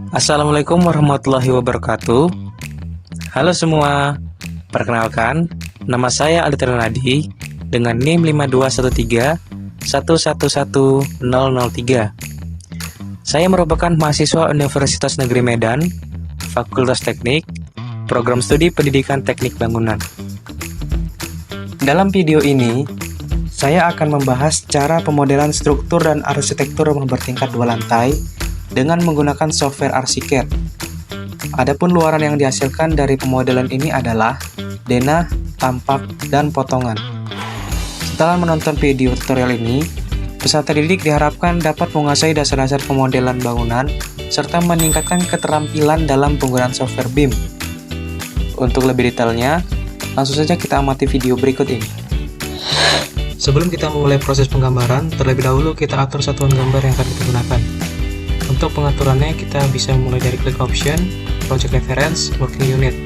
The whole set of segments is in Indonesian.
Assalamualaikum warahmatullahi wabarakatuh. Halo semua, perkenalkan, nama saya Ali Nadi dengan NIM 5213111003. Saya merupakan mahasiswa Universitas Negeri Medan, Fakultas Teknik, Program Studi Pendidikan Teknik Bangunan. Dalam video ini, saya akan membahas cara pemodelan struktur dan arsitektur rumah bertingkat 2 lantai dengan menggunakan software ArchiCAD. Adapun luaran yang dihasilkan dari pemodelan ini adalah denah, tampak, dan potongan. Setelah menonton video tutorial ini, peserta didik diharapkan dapat menguasai dasar-dasar pemodelan bangunan serta meningkatkan keterampilan dalam penggunaan software BIM. Untuk lebih detailnya, langsung saja kita amati video berikut ini. Sebelum kita memulai proses penggambaran, terlebih dahulu kita atur satuan gambar yang akan kita gunakan. Untuk pengaturannya, kita bisa mulai dari Click Option, Project Reference, Working Unit.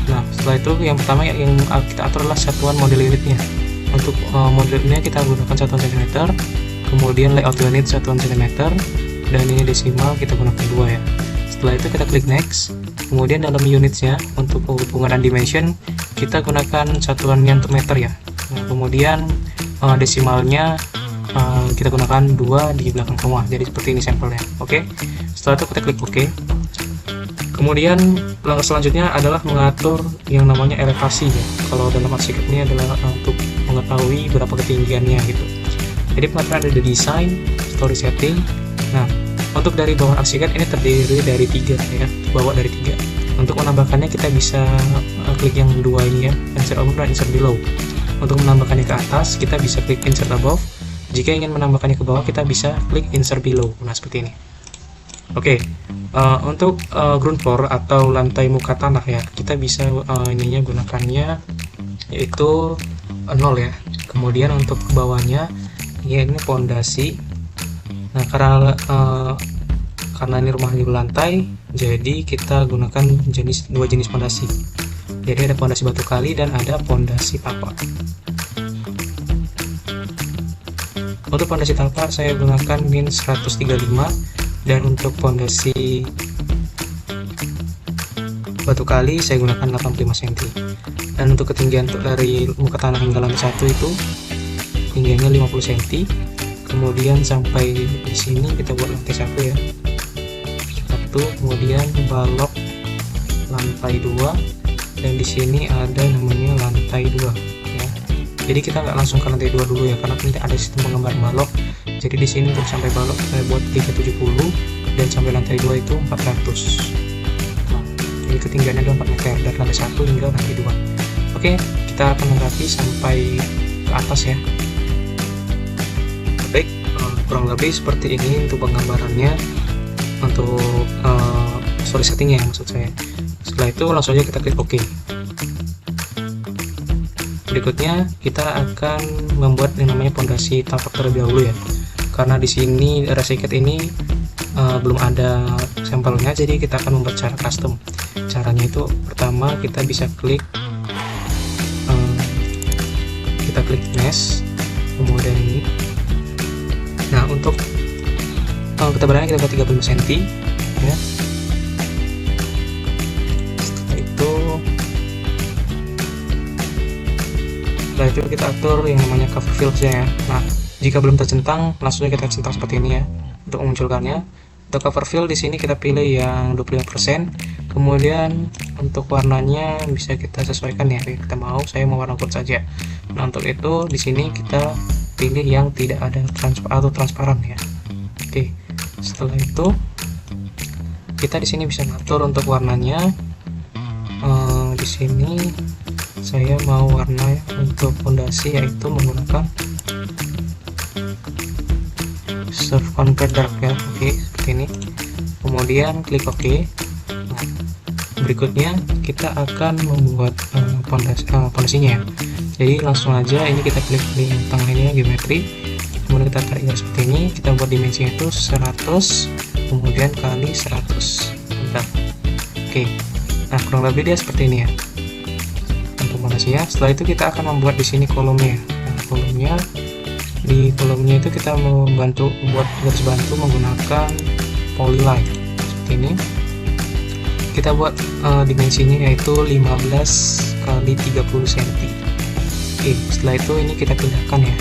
Nah, setelah itu yang pertama yang kita atur adalah satuan model unitnya. Untuk model unitnya kita gunakan satuan cm, kemudian layout unit satuan cm, dan ini desimal kita gunakan 2 ya. Setelah itu kita klik Next, kemudian dalam unitnya untuk penggunaan dimension kita gunakan satuannya untuk meter ya. Nah, kemudian desimalnya kita gunakan 2 di belakang koma, jadi seperti ini sampelnya. Oke, setelah itu kita klik OK. Kemudian langkah selanjutnya adalah mengatur yang namanya elevasi ya. Kalau dalam ArchiCAD ini adalah untuk mengetahui berapa ketinggiannya gitu. Jadi pengaturan ada di design, story setting. Nah, untuk dari bawah ArchiCAD ini terdiri dari 3 ya, bawah dari 3. Untuk menambahkannya kita bisa klik yang 2 ini ya, insert above dan insert below. Untuk menambahkannya ke atas kita bisa klik insert above. Jika ingin menambahkannya ke bawah, kita bisa klik insert below. Nah, seperti ini. Oke, untuk ground floor atau lantai muka tanah ya, kita bisa ininya gunakannya yaitu 0 ya. Kemudian untuk bawahnya, ya ini pondasi. Nah, karena ini rumah di lantai, jadi kita gunakan dua jenis pondasi. Jadi ada pondasi batu kali dan ada pondasi tapak. Untuk pondasi tapak saya gunakan min 135 dan untuk pondasi batu kali saya gunakan 85 cm. Dan untuk ketinggian dari muka tanah hingga lantai 1 itu tingginya 50 cm. Kemudian sampai di sini kita buat lantai 1 ya. 1, kemudian balok lantai 2 dan di sini ada namanya lantai 2 ya. Jadi kita nggak langsung ke lantai 2 dulu ya, karena nanti ada sistem penggambaran balok. Jadi di sini untuk sampai balok saya buat 370 dan sampai lantai 2 itu 400. Nah, jadi ketinggiannya adalah 4 meter dari lantai 1 hingga lantai 2. Oke, kita akan merapi sampai ke atas ya. Baik, kurang lebih seperti ini untuk penggambarannya, untuk story settingnya maksud saya. Setelah itu langsung aja kita klik OK. Berikutnya kita akan membuat yang namanya pondasi tapak terlebih dahulu ya. Karena di sini ArchiCAD ini belum ada sampelnya, jadi kita akan membuat cara custom. Caranya itu pertama kita bisa klik mesh, kemudian ini. Nah, untuk ketebalannya kita buat 35 cm ya. Setelah itu kita atur yang namanya cover fields ya. Nah, jika belum tercentang, langsung kita centang seperti ini ya untuk memunculkannya. Untuk cover fill di sini kita pilih yang 25%. Kemudian untuk warnanya bisa kita sesuaikan ya. Kita mau, saya mau warna gold saja. Nah, untuk itu di sini kita pilih yang tidak ada transparan ya. Oke. Setelah itu kita di sini bisa ngatur untuk warnanya. Di sini saya mau warna untuk fondasi yaitu menggunakan Surf Convert Dark ya. Oke, seperti ini. Kemudian klik OK. Nah, berikutnya kita akan membuat fondasinya ya. Jadi langsung aja ini kita klik di tengah ini ya, geometri. Kemudian kita tarik garis seperti ini, kita buat dimensinya itu 100 kemudian kali 100. Bentar. Oke. Nah, kurang lebih dia seperti ini ya. Ya. Setelah itu kita akan membuat di sini kolomnya. Nah, di kolomnya itu kita membuat garis bantu menggunakan polyline seperti ini kita buat dimensinya yaitu 15 kali 30 cm. Oke, setelah itu ini kita pindahkan ya,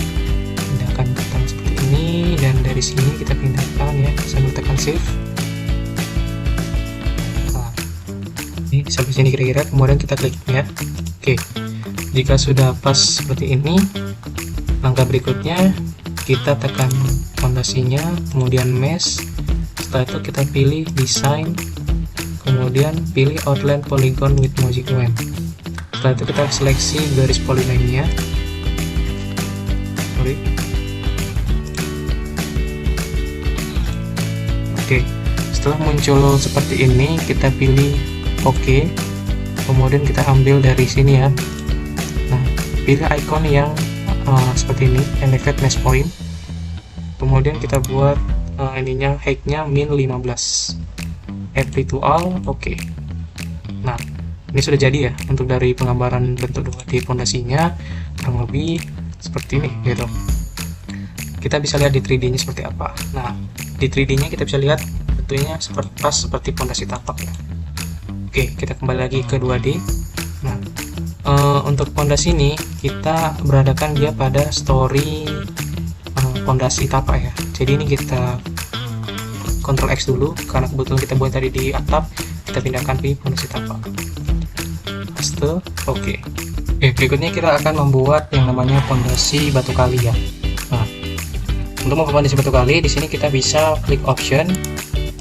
pindahkan pertama seperti ini, dan dari sini kita pindahkan ya sambil tekan shift. Nah, ini sampai sini kira-kira, kemudian kita klik ya. Oke, jika sudah pas seperti ini, langkah berikutnya kita tekan fondasinya, kemudian mesh. Setelah itu kita pilih design, kemudian pilih outline polygon with magic wand. Setelah itu kita seleksi garis polyline-nya. Oke, setelah muncul seperti ini kita pilih OK, kemudian kita ambil dari sini ya. Nah, pilih icon yang seperti ini, elevate mesh point, kemudian kita buat ininya height-nya min 15, apply to all. Oke. Nah, ini sudah jadi ya untuk dari penggambaran bentuk 2D pondasinya, kurang lebih seperti ini gitu. Kita bisa lihat di 3D-nya seperti apa. Nah, di 3D-nya kita bisa lihat bentuknya seperti pondasi tapak ya. Oke, kita kembali lagi ke 2D. Nah, untuk pondasi ini kita beradakan dia pada story pondasi tapak ya. Jadi ini kita Ctrl X dulu karena kebetulan kita buat tadi di atap, kita pindahkan di pondasi tapak. Paste, oke. Oke, berikutnya kita akan membuat yang namanya pondasi batu kali ya. Nah, untuk membuat pondasi batu kali di sini kita bisa klik option,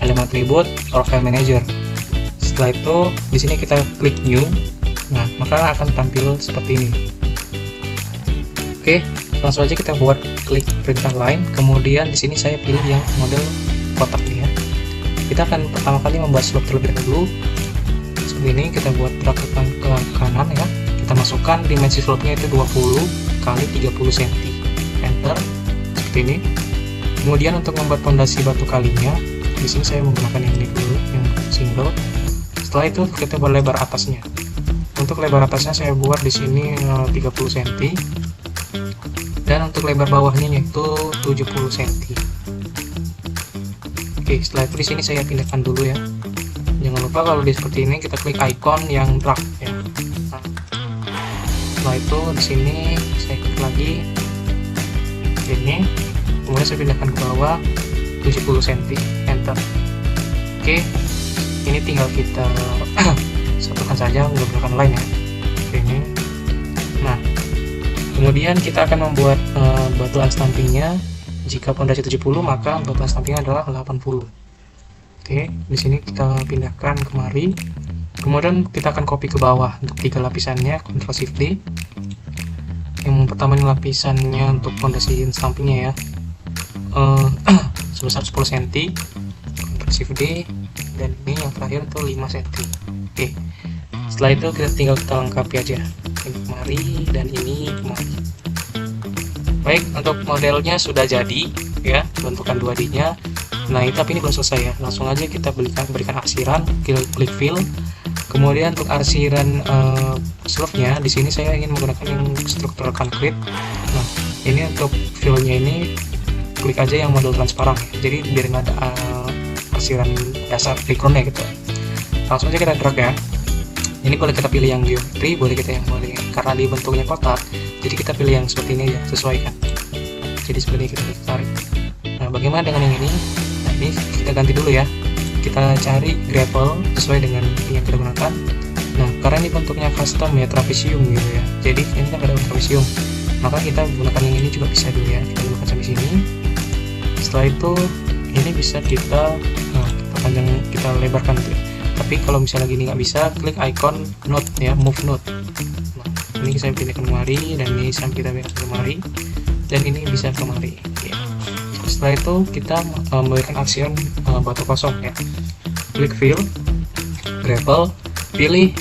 elemen atribut, or file manager. Setelah itu di sini kita klik new. Nah, maka akan tampil seperti ini. Oke, langsung aja kita buat, klik perintah line, kemudian di sini saya pilih yang model kotak nih ya. Kita akan pertama kali membuat slope terlebih dahulu. Seperti ini kita buat peraturan ke kanan ya. Kita masukkan dimensi slope-nya itu 20 kali 30 cm. Enter. Seperti ini. Kemudian untuk membuat pondasi batu kalinya, di sini saya menggunakan yang ini dulu, yang single. Setelah itu kita buat lebar atasnya. Untuk lebar atasnya saya buat di sini 30 cm. Dan untuk lebar bawahnya yaitu 70 cm. Oke, setelah itu di sini saya pindahkan dulu ya. Jangan lupa kalau di seperti ini kita klik icon yang drag ya. Nah, setelah itu di sini saya klik lagi ini, kemudian saya pindahkan ke bawah 70 cm. Enter. Oke, ini tinggal kita satukan saja menggunakan line ya. Oke, ini. Nah, kemudian kita akan membuat batuan stampingnya. Jika pondasi 70, maka batuan stampingnya adalah 80. Oke, di sini kita pindahkan kemari. Kemudian kita akan copy ke bawah untuk 3 lapisannya, Ctrl Shift D. Yang pertama ini lapisannya untuk pondasi stampingnya ya. Sebesar 10 cm. Ctrl Shift D, dan ini yang terakhir itu 5 cm. Oke. Setelah itu tinggal kita lengkapi aja. Ini kemari dan ini kemari. Baik, untuk modelnya sudah jadi ya, bentukan 2D-nya. Nah, tapi ini belum selesai ya. Langsung aja kita berikan arsiran, klik fill. Kemudian untuk arsiran slope-nya di sini saya ingin menggunakan yang struktur konkret. Nah, ini untuk fill-nya ini klik aja yang model transparan ya. Jadi biar nggak ada arsiran dasar background-nya gitu. Langsung aja kita drag ya. Ini boleh kita pilih yang geometri, boleh kita yang boleh karena di bentuknya kotak. Jadi kita pilih yang seperti ini ya, sesuaikan. Jadi seperti ini kita tarik. Nah, bagaimana dengan yang ini? Nah, ini kita ganti dulu ya. Kita cari gravel sesuai dengan yang kita gunakan. Nah, karena ini bentuknya custom ya, trapesium gitu ya. Jadi ini kan ada trapesium. Maka kita gunakan yang ini juga bisa dulu ya. Kita gunakan sampai sini. Setelah itu ini bisa kita panjang, kita lebarkan gitu ya. Tapi kalau misalnya gini nggak bisa, klik icon node ya, move node. Nah, ini saya pindahkan kemari, dan ini saya kita pindahkan kemari, dan ini bisa kemari ya. Setelah itu kita memberikan arsiran batu kosong ya. Klik fill, gravel, pilih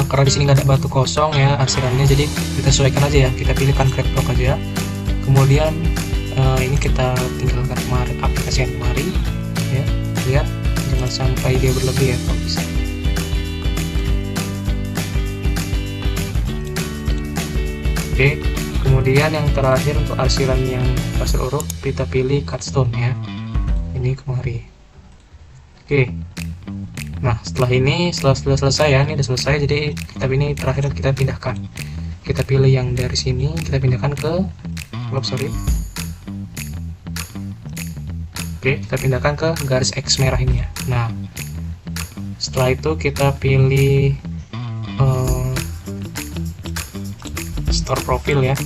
karena di sini nggak ada batu kosong ya arsirannya, jadi kita sesuaikan aja ya. Kita pilih concrete block aja. Kemudian ini kita tinggalkan kemari, aplikasikan kemari ya. Lihat, jangan sampai dia berlebih ya kalau bisa. Oke, kemudian yang terakhir untuk arsiran yang pasir huruf kita pilih cut stone ya. Ini kemari. Oke, Nah, setelah selesai ya, ini udah selesai, jadi tab ini terakhir kita pindahkan. Kita pilih yang dari sini, kita pindahkan ke sorry. Oke, kita pindahkan ke garis X merah ini ya. Nah, setelah itu kita pilih store profil ya.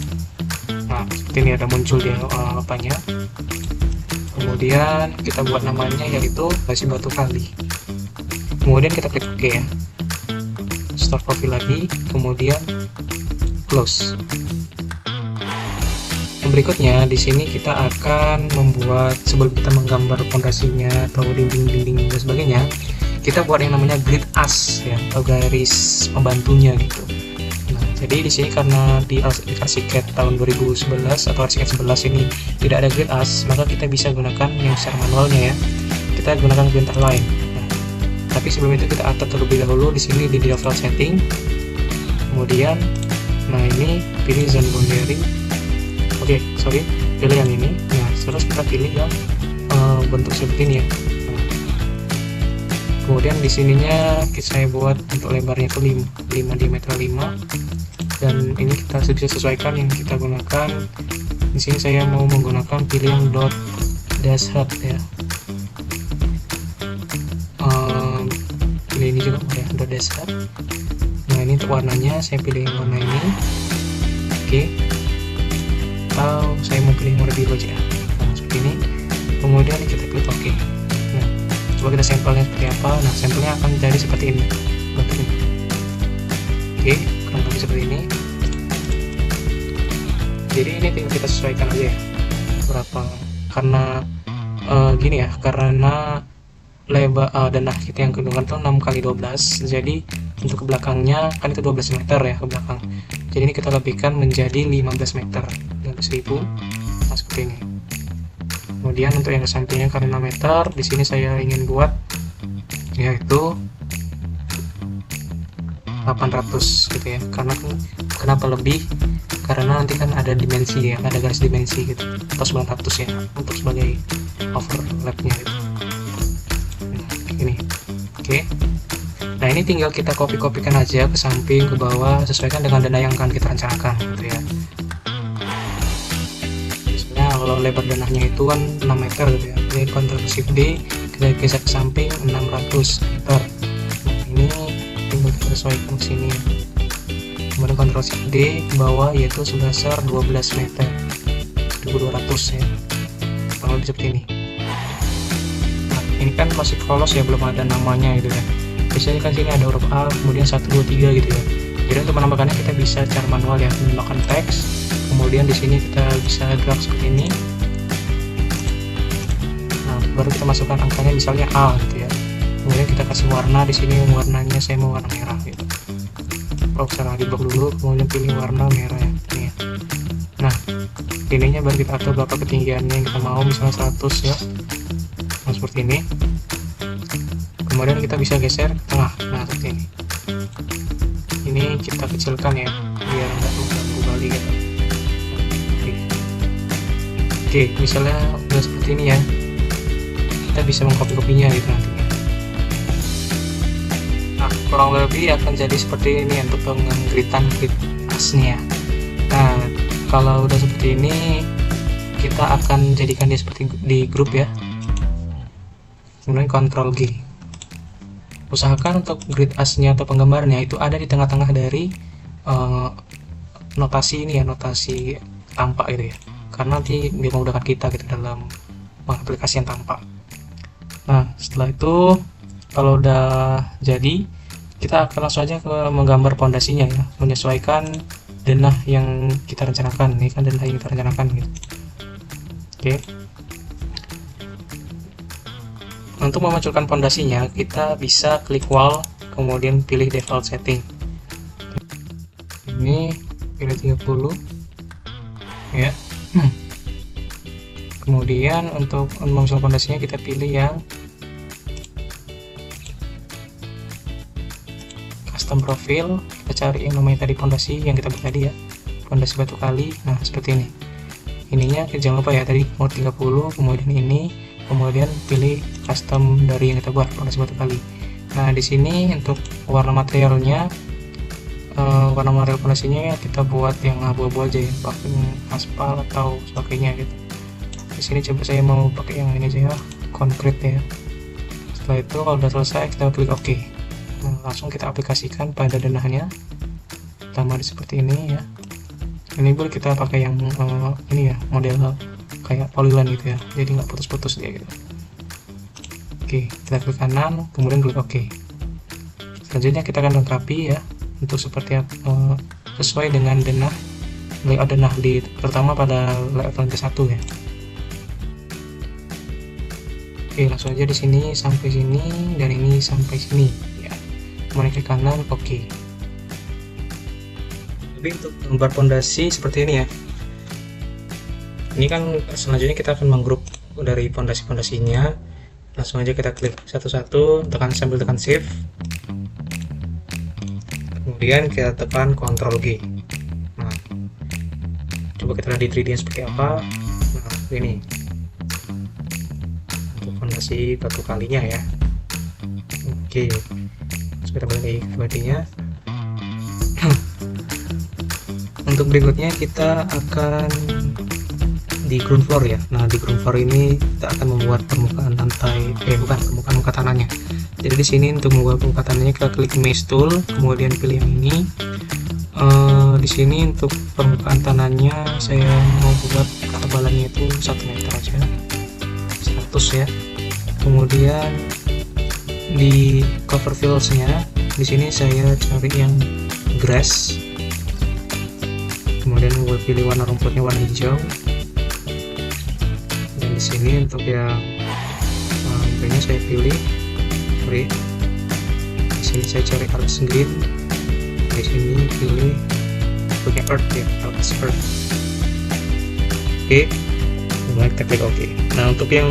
Nah, seperti ini ada muncul di apanya. Kemudian kita buat namanya yaitu Rasi Batu Kali. Kemudian kita klik OK ya. Store profil lagi, kemudian close. Berikutnya di sini kita akan membuat, sebelum kita menggambar fondasinya atau dinding-dinding dan sebagainya, kita buat yang namanya grid as ya, atau garis pembantunya gitu. Nah, jadi di sini karena di ArchiCAD tahun 2011 atau ArchiCAD 11 ini tidak ada grid as, maka kita bisa gunakan yang secara manualnya ya. Kita gunakan grid line. Nah, tapi sebelum itu kita atur terlebih dahulu di sini di default setting. Kemudian, nah ini pilih zone boundary. Oke, sorry, pilih yang ini. Nah, terus kita pilih yang bentuk seperti ini ya. Nah, kemudian di sininya saya buat untuk lebarnya itu 5 diameter 5, dan ini kita bisa sesuaikan yang kita gunakan. Di sini saya mau menggunakan pilih yang dot dash head ya. Pilih ini juga ya, dot dash head. Nah, ini untuk warnanya saya pilih yang warna ini. Oke. Atau saya mau pilih warna biru aja. Nah, seperti ini. Kemudian kita klik OK. Nah, coba kita sampelnya seperti apa. Nah, sampelnya akan jadi seperti ini bentuknya. Oke, kurang lebih seperti ini. Jadi ini tinggal kita sesuaikan aja ya berapa, karena gini ya, karena lebar denah kita yang kedua itu 6x12, jadi untuk ke belakangnya kan itu 12 meter ya ke belakang, jadi ini kita lebihkan menjadi 15 meter dan 1000. Nah, seperti ini. Kemudian untuk yang sampingnya karena 6 meter, di sini saya ingin buat yaitu 800 gitu ya. Karena kenapa lebih? Karena nanti kan ada dimensi ya, ada garis dimensi gitu, atau 900 ya untuk sebagai overlapnya gitu. Nah, ini oke. Nah, ini tinggal kita copy-copykan aja ke samping, ke bawah, sesuaikan dengan dana yang akan kita rencanakan gitu ya. Misalnya kalau lebar dananya itu kan 6 meter gitu ya, jadi Ctrl Shift D, kita geser ke samping 600 meter. Nah, ini tinggal kita sesuaikan ke sini. Kemudian Ctrl Shift D ke bawah, yaitu sebesar 12 meter 1200 ya, kurang lebih seperti ini. Nah, ini kan masih polos ya, belum ada namanya gitu ya. Biasanya kan sini ada huruf A, kemudian 1, 2, 3 gitu ya. Jadi untuk menambahkannya kita bisa cara manual ya, menambahkan teks. Kemudian di sini kita bisa drag seperti ini. Nah, baru kita masukkan angkanya misalnya A gitu ya. Kemudian kita kasih warna di sini, warnanya saya mau warna merah gitu. Secara di blok dulu, kemudian pilih warna merah ya. Ini ya. Nah, ininya baru kita atur berapa ketinggiannya yang kita mau, misalnya 100 ya. Nah, seperti ini. Kemudian kita bisa geser ke tengah. Nah, seperti ini. Ini kita kecilkan ya, biar nggak mengganggu kali gitu. Oke, misalnya udah seperti ini ya. Kita bisa mengcopy-copynya gitu nantinya. Nah, kurang lebih akan jadi seperti ini untuk penggritan grid asnya. Nah, kalau udah seperti ini, kita akan jadikan dia seperti di grup ya. Kemudian Ctrl G. Usahakan untuk grid asnya atau penggambarnya itu ada di tengah-tengah dari notasi ini ya, notasi tampak gitu ya. Karena nanti memudahkan kita gitu dalam aplikasi yang tampak. Nah, setelah itu kalau udah jadi, kita akan langsung aja ke menggambar pondasinya ya, menyesuaikan denah yang kita rencanakan. Ini kan denah yang kita rencanakan gitu. Oke. Untuk memunculkan pondasinya, kita bisa klik wall, kemudian pilih default setting. Ini pilih 30 ya. Kemudian untuk memunculkan pondasinya kita pilih yang custom profil. Kita cari yang namanya tadi pondasi yang kita buat tadi ya, pondasi batu kali. Nah, seperti ini. Ininya jangan lupa ya, tadi mau 30, kemudian ini, kemudian pilih custom dari yang kita buat pondasi batu kali. Nah, di sini untuk warna materialnya, warna material fondasinya kita buat yang abu-abu aja ya, pakai aspal atau sebagainya gitu. Di sini coba saya mau pakai yang ini aja ya, konkret ya. Setelah itu kalau sudah selesai kita klik OK. Nah, langsung kita aplikasikan pada denahnya. Pertama seperti ini ya. Ini boleh kita pakai yang ini ya, model kayak polyline gitu ya, jadi nggak putus-putus dia gitu. Oke, kita klik kanan, kemudian klik OK. Selanjutnya kita akan lengkapi ya, untuk seperti sesuai dengan denah, layout denah terutama pada layout lantai 1 ya. Oke, langsung aja di sini sampai sini, dan ini sampai sini ya. Kemudian klik kanan, OK. Tapi untuk gambar fondasi seperti ini ya. Ini kan selanjutnya kita akan menggrup dari fondasi-fondasinya. Langsung aja kita klik satu-satu, sambil tekan Shift. Kemudian kita tekan Ctrl G. Nah, coba kita lihat di 3D seperti apa. Nah, ini untuk fondasi batu kalinya ya. Oke, kita balik lagi ke bodinya. Untuk berikutnya kita akan di ground floor ya. Nah, di ground floor ini kita akan membuat permukaan lantai, permukaan muka tanahnya. Jadi di sini untuk membuat permukaan tanahnya kita klik mesh tool, kemudian pilih yang ini. Di sini untuk permukaan tanahnya saya mau buat ketebalannya itu 1 meter aja, 100 ya. Kemudian di cover fields-nya di sini saya cari yang grass. Kemudian gue pilih warna rumputnya warna hijau. Dan di sini untuk yang ini saya pilih free. Di sini saya cari arts green. Di sini pilih pakai earth ya, arts earth. Oke, kemudian kita klik OK. Nah, untuk yang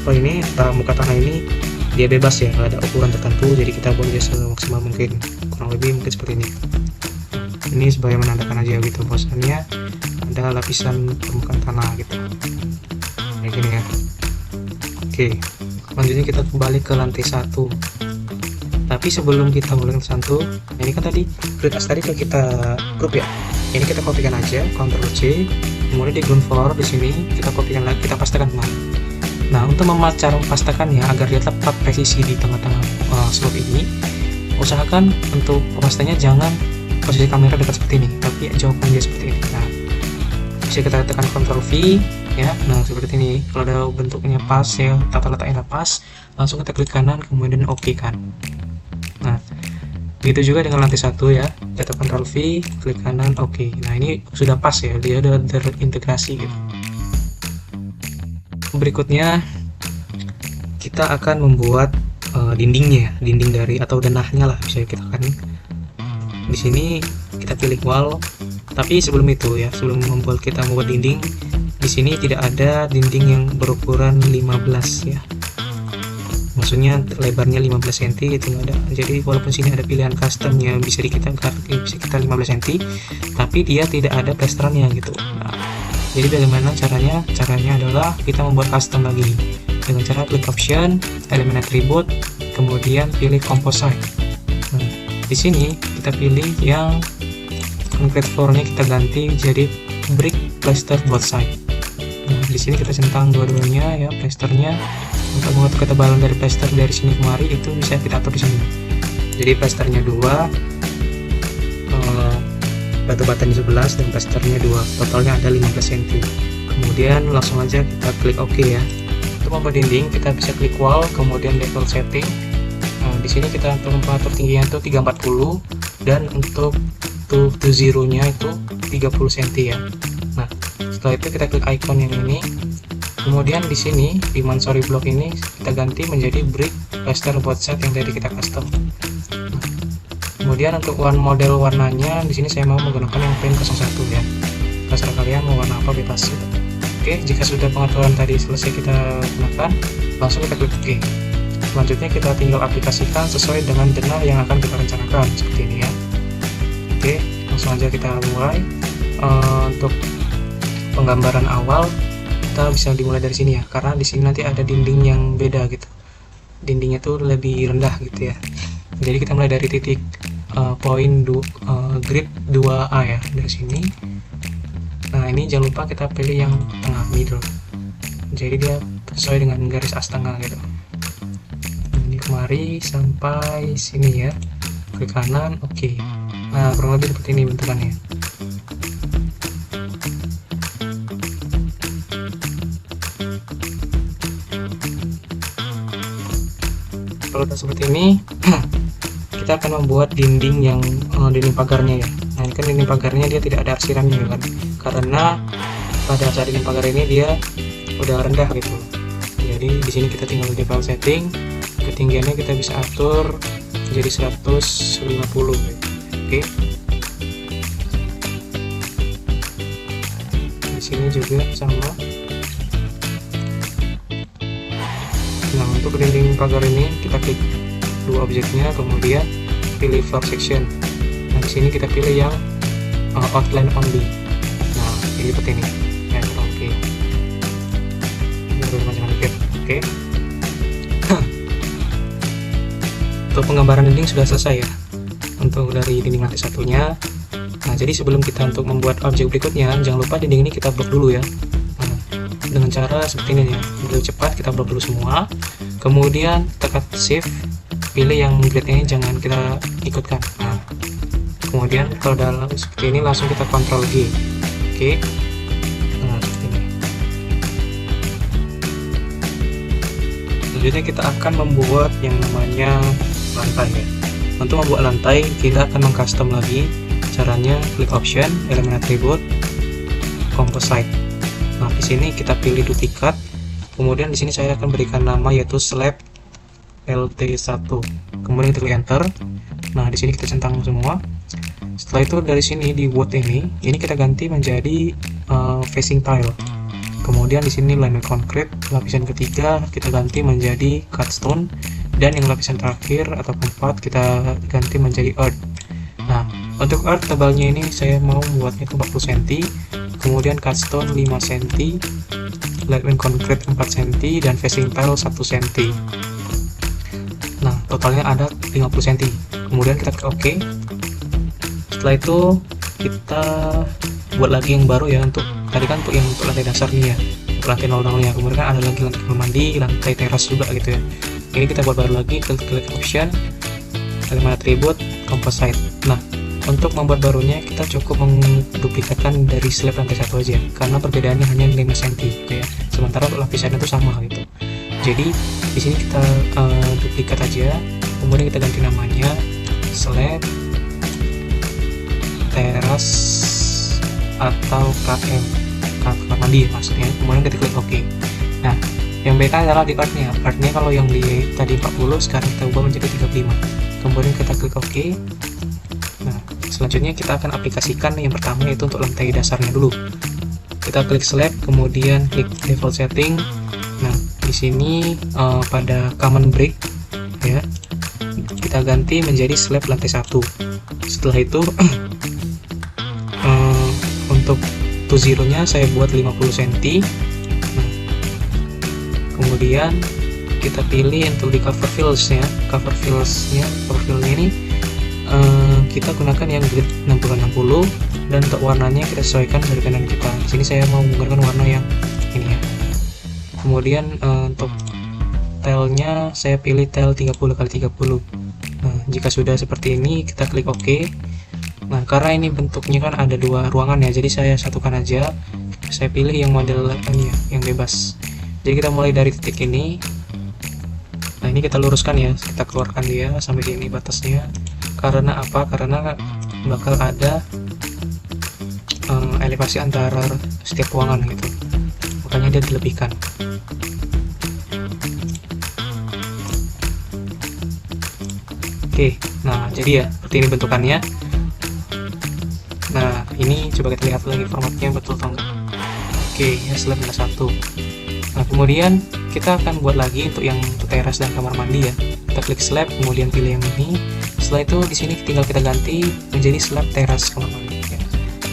ini muka tanah ini dia bebas ya, nggak ada ukuran tertentu, jadi kita buat aja semaksimal mungkin, kurang lebih mungkin seperti ini. Ini sebagai menandakan aja gitu bahwasannya ada lapisan permukaan tanah gitu, kayak gini ya. Oke, selanjutnya kita kembali ke lantai 1. Tapi sebelum kita mulai ke lantai 1, ini kan tadi grid as tadi kita grup ya, ini kita kopikan aja, Ctrl C, kemudian di ground floor di sini kita kopikan lagi, kita pastekan kemana. Nah, untuk mempastekannya agar dia tepat presisi di tengah-tengah slot ini, usahakan untuk pemastanya jangan posisi kamera dekat seperti ini, tapi jauhkan dia seperti ini. Nah, bisa kita tekan Ctrl V ya. Nah, seperti ini. Kalau ada bentuknya pas ya, tata letaknya pas, langsung kita klik kanan, kemudian OK kan. Nah, begitu juga dengan lantai 1 ya. Kita Ctrl V, klik kanan, OK. Nah, ini sudah pas ya, dia udah terintegrasi gitu. Berikutnya kita akan membuat dindingnya, dinding dari atau denahnya lah bisa kita kan. Di sini kita pilih wall, tapi sebelum itu ya, sebelum kita membuat dinding, di sini tidak ada dinding yang berukuran 15 ya. Maksudnya lebarnya 15 cm itu nggak ada. Jadi walaupun sini ada pilihan customnya bisa kita 15 cm, tapi dia tidak ada plesterannya gitu. Nah, jadi bagaimana caranya? Caranya adalah kita membuat custom lagi dengan cara klik option, elemen attribute, kemudian pilih composite. Nah, di sini kita pilih yang concrete floor-nya kita ganti jadi brick plaster both side. Nah, di sini kita centang dua-duanya ya, plasternya. Untuk mengatur ketebalan dari plaster dari sini kemari itu bisa kita atur di sini. Jadi plasternya 2, batu batanya 11 dan plasternya 2, totalnya ada 15 cm. Kemudian langsung aja kita klik OK ya. Untuk membuat dinding kita bisa klik wall, kemudian level setting. Nah, di sini kita untuk mengatur tingginya itu 340 dan untuk to zero-nya itu 30 cm ya. Nah, setelah itu kita klik icon yang ini. Kemudian di sini di Mansory block ini kita ganti menjadi brick plaster both side yang tadi kita custom. Nah, kemudian untuk model warnanya di sini saya mau menggunakan yang plain 01 ya. Terserah kalian mau warna apa, bebas gitu. Oke, jika sudah pengaturan tadi selesai kita gunakan, langsung kita klik OK. Selanjutnya kita tinggal aplikasikan sesuai dengan denah yang akan kita rencanakan seperti ini ya. Oke, langsung aja kita mulai. Untuk penggambaran awal kita bisa dimulai dari sini ya, karena di sini nanti ada dinding yang beda gitu. dindingnya tuh lebih rendah gitu ya. Jadi kita mulai dari titik poin grid 2A ya, dari sini. Nah ini jangan lupa kita pilih yang tengah, middle, jadi dia sesuai dengan garis as tengah gitu. Ini kemari sampai sini ya, klik kanan, oke. Nah kurang lebih seperti ini bentukannya. Kalau udah seperti ini kita akan membuat dinding yang dinding pagarnya ya. Nah ini kan dinding pagarnya dia tidak ada arsirannya kan, karena pada saat dinding pagar ini dia udah rendah gitu. Jadi di sini kita tinggal di file setting, ketinggiannya kita bisa atur jadi 150 gitu. Oke. Di sini juga sama. Nah untuk dinding pagar ini kita klik dua objeknya, kemudian pilih floor section. Nah di sini kita pilih yang outline only. Nah ini seperti ini ya, oke. Ini macam dikit, oke. Untuk penggambaran dinding sudah selesai ya, untuk dari dinding lantai satunya. Nah jadi sebelum kita untuk membuat objek berikutnya, jangan lupa dinding ini kita blok dulu ya. Nah, dengan cara seperti ini ya, lebih cepat kita blok dulu semua, kemudian tekan shift, pilih yang grid ini jangan kita ikutkan. Nah, kemudian kalau dalam seperti ini langsung kita Ctrl G. Oke. Nah, seperti ini. Selanjutnya kita akan membuat yang namanya lantai ya. Untuk membuat lantai kita akan mengcustom lagi. Caranya klik option, elemen attribute, composite. Nah, di sini kita pilih duplicate. Kemudian di sini saya akan berikan nama yaitu slab LT1, kemudian kita klik enter. Nah di sini kita centang semua. Setelah itu dari sini di word ini kita ganti menjadi facing tile. Kemudian di sini liner concrete, lapisan ketiga kita ganti menjadi cut stone, dan yang lapisan terakhir atau keempat kita ganti menjadi earth. Nah untuk earth tebalnya ini saya mau buatnya itu 40 cm, kemudian cut stone 5 cm, liner concrete 4 cm, dan facing tile 1 cm. Nah totalnya ada 50 cm. Kemudian kita klik OK. Setelah itu kita buat lagi yang baru ya, untuk tadi kan untuk lantai dasar nih ya, untuk lantai 00 nya. Kemudian kan ada lagi lantai kamar mandi, lantai teras juga gitu ya. Ini kita buat baru lagi, klik option, elemen attribute, composite. Nah untuk membuat barunya kita cukup menduplikatkan dari slab lantai satu aja, karena perbedaannya hanya 5 cm gitu ya. Sementara untuk lapisannya itu sama gitu. Jadi di sini kita duplikat aja, kemudian kita ganti namanya slab teras atau KM, kamar mandi maksudnya. Kemudian kita klik OK. Nah yang beda adalah di artnya. Artnya kalau yang di tadi 40 sekarang kita ubah menjadi 35. Kemudian kita klik OK. Nah selanjutnya kita akan aplikasikan yang pertama, yaitu untuk lantai dasarnya dulu. Kita klik slab, kemudian klik default setting. Nah di sini pada common brick ya kita ganti menjadi slab lantai 1. Setelah itu untuk to zero nya saya buat 50 cm. Nah, kemudian kita pilih untuk di cover fills nya, cover fillnya ini kita gunakan yang grid 60-60, dan untuk warnanya kita sesuaikan dari kanan kita. Di sini saya mau menggunakan warna yang ini ya. Kemudian untuk tile-nya saya pilih tile 30x30. Nah, jika sudah seperti ini kita klik OK. Nah, karena ini bentuknya kan ada dua ruangan ya, jadi saya satukan aja. Saya pilih yang model ini ya, yang bebas. Jadi kita mulai dari titik ini. Nah, ini kita luruskan ya, kita keluarkan dia sampai sini batasnya. Karena apa? Karena bakal ada elevasi antara setiap ruangan gitu. Makanya dia dilebihkan. Oke, nah jadi ya seperti ini bentukannya. Nah ini coba kita lihat lagi formatnya betul atau enggak. Oke, ya slab nomor 1. Nah kemudian kita akan buat lagi untuk yang teras dan kamar mandi ya. Kita klik slab, kemudian pilih yang ini. Setelah itu di sini tinggal kita ganti menjadi slab teras kamar mandi ya.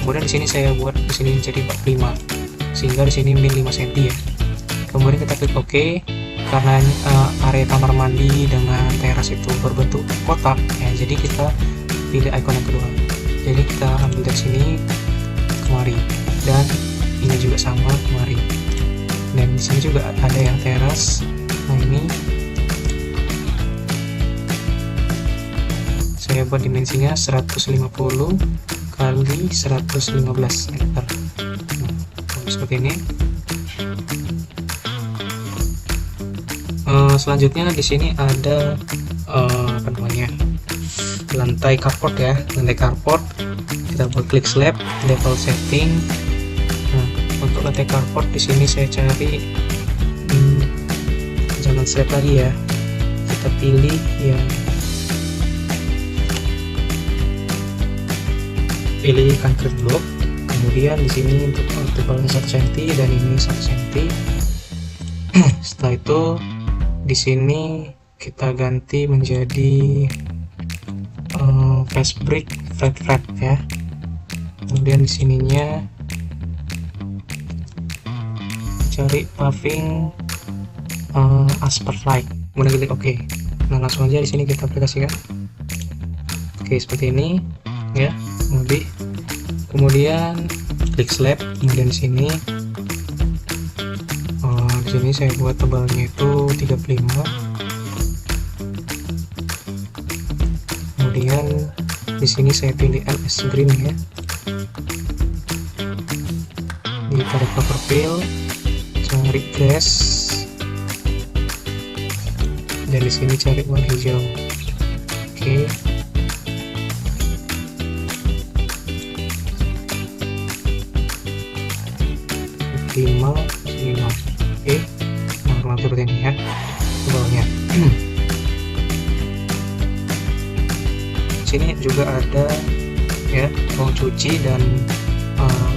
Kemudian di sini saya buat di sini menjadi 45, sehingga di sini min 5 cm ya. Kemudian kita klik OK. karena area kamar mandi dengan teras itu berbentuk kotak ya, jadi kita pilih icon yang kedua. Jadi kita ambil dari sini kemari, dan ini juga sama kemari, dan di sini juga ada yang teras. Nah, ini saya buat dimensinya 150 kali 115 meter. Nah, seperti ini. Selanjutnya di sini ada apa namanya, lantai carport ya, lantai carport. Kita buat klik slab, level setting. Nah, untuk lantai carport di sini saya cari jangan slab lagi ya, kita pilih yang pilih concrete block. Kemudian di sini untuk tebalnya 1 cm dan ini 1 cm. Setelah itu di sini kita ganti menjadi face brick flat ya. Kemudian di sininya cari paving asphalt light, kemudian klik OK. Nah, langsung aja di sini kita aplikasikan. Oke, seperti ini ya, lebih. Kemudian klik slab, kemudian di sini saya buat tebalnya itu 35. Kemudian di sini saya pilih LS green ya. Di pada cover fill cari grass, dan di sini cari warna hijau. Oke. Lima. Oke, nah seperti ini ya tebalnya. Sini juga ada ya ruang cuci dan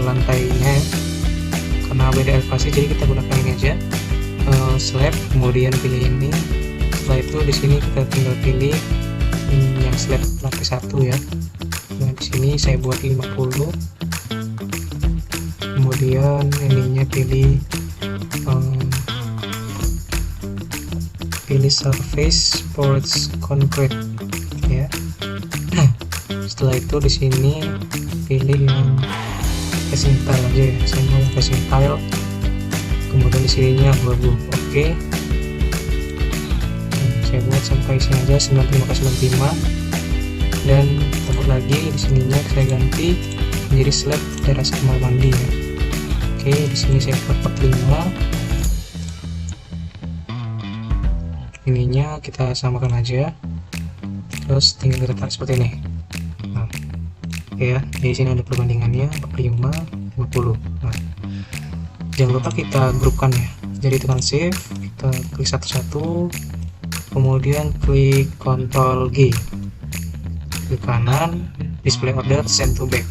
lantainya ya. Karena beda elevasi jadi kita gunakan ini aja, slab, kemudian pilih ini. Setelah itu di sini kita tinggal pilih yang slab lantai 1 ya. Nah, di sini saya buat 50. Kemudian ininya pilih surface porous concrete ya. Setelah itu di sini pilih yang casing tile aja ya, saya mau casing tile. Kemudian di sininya abu-abu. Oke. Saya buat sampai sini aja 95 dan tambah lagi di sininya saya ganti menjadi slab teras kamar mandi ya. Oke, di sini saya buat 45. Ininya kita samakan aja, terus tinggal kita tarik seperti ini. Nah, oke ya, di sini ada perbandingannya 45, 50. Nah, jangan lupa kita grupkan ya. Jadi tekan shift, kita klik satu-satu, kemudian klik Ctrl G, klik kanan, display order send to back,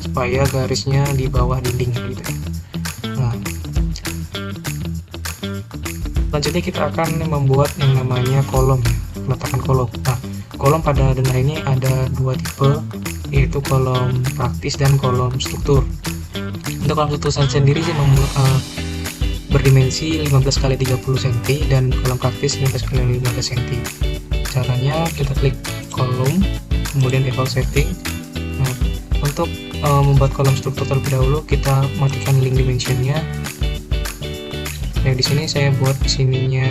supaya garisnya di bawah dinding gitu ya. Nah, selanjutnya kita akan membuat yang namanya kolom ya, peletakan kolom. Nah, kolom pada dengar ini ada 2 tipe, yaitu kolom praktis dan kolom struktur. Untuk kolom struktur sendiri sih berdimensi 15 x 30 cm dan kolom praktis 15 x 15 cm. Caranya kita klik kolom, kemudian default setting. Nah, untuk membuat kolom struktur terlebih dahulu kita matikan link dimensionnya. Nah, di sini saya buat di sininya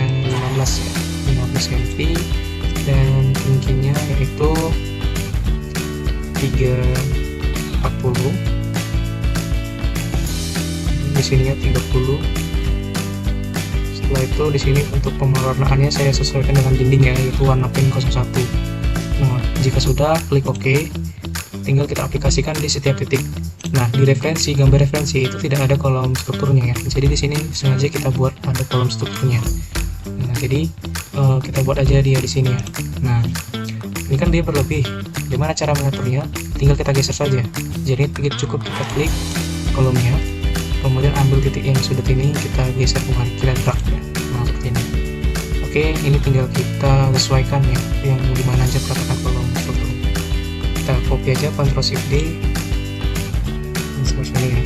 15 ya, 15 cm dan tingginya yaitu 340. Di sininya 30. Setelah itu di sini untuk pewarnaannya saya sesuaikan dengan dinding ya, yaitu warna pink 01. Nah, jika sudah klik OK. Tinggal kita aplikasikan di setiap titik. Nah, di referensi, gambar referensi itu tidak ada kolom strukturnya ya. Jadi di sini sengaja kita buat ada kolom strukturnya. Nah, jadi kita buat aja dia di sini ya. Nah, ini kan dia berlebih. Gimana cara mengaturnya? Tinggal kita geser saja. Jadi cukup kita klik kolomnya, kemudian ambil titik yang sudut ini kita geser kemari, kita drag ya. Nah, seperti ini. Oke, ini tinggal kita sesuaikan ya, yang dimana aja peletakan kolom struktur. Kita copy aja, Ctrl Shift D, seperti ini ya.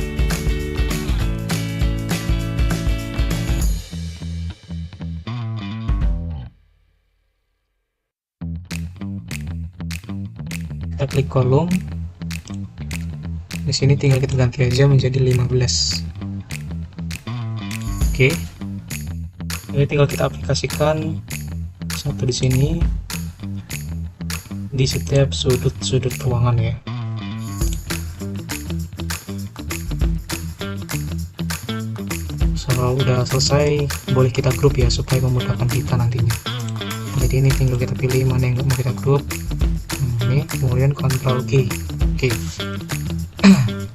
kita klik kolom. Di sini tinggal kita ganti aja menjadi 15. Oke. Jadi tinggal kita aplikasikan satu di sini di setiap sudut-sudut ruangan ya. Kalau udah selesai, boleh kita grup ya supaya memudahkan kita nantinya. Jadi ini tinggal kita pilih mana yang mau kita grup. Ini kemudian Ctrl G. Oke.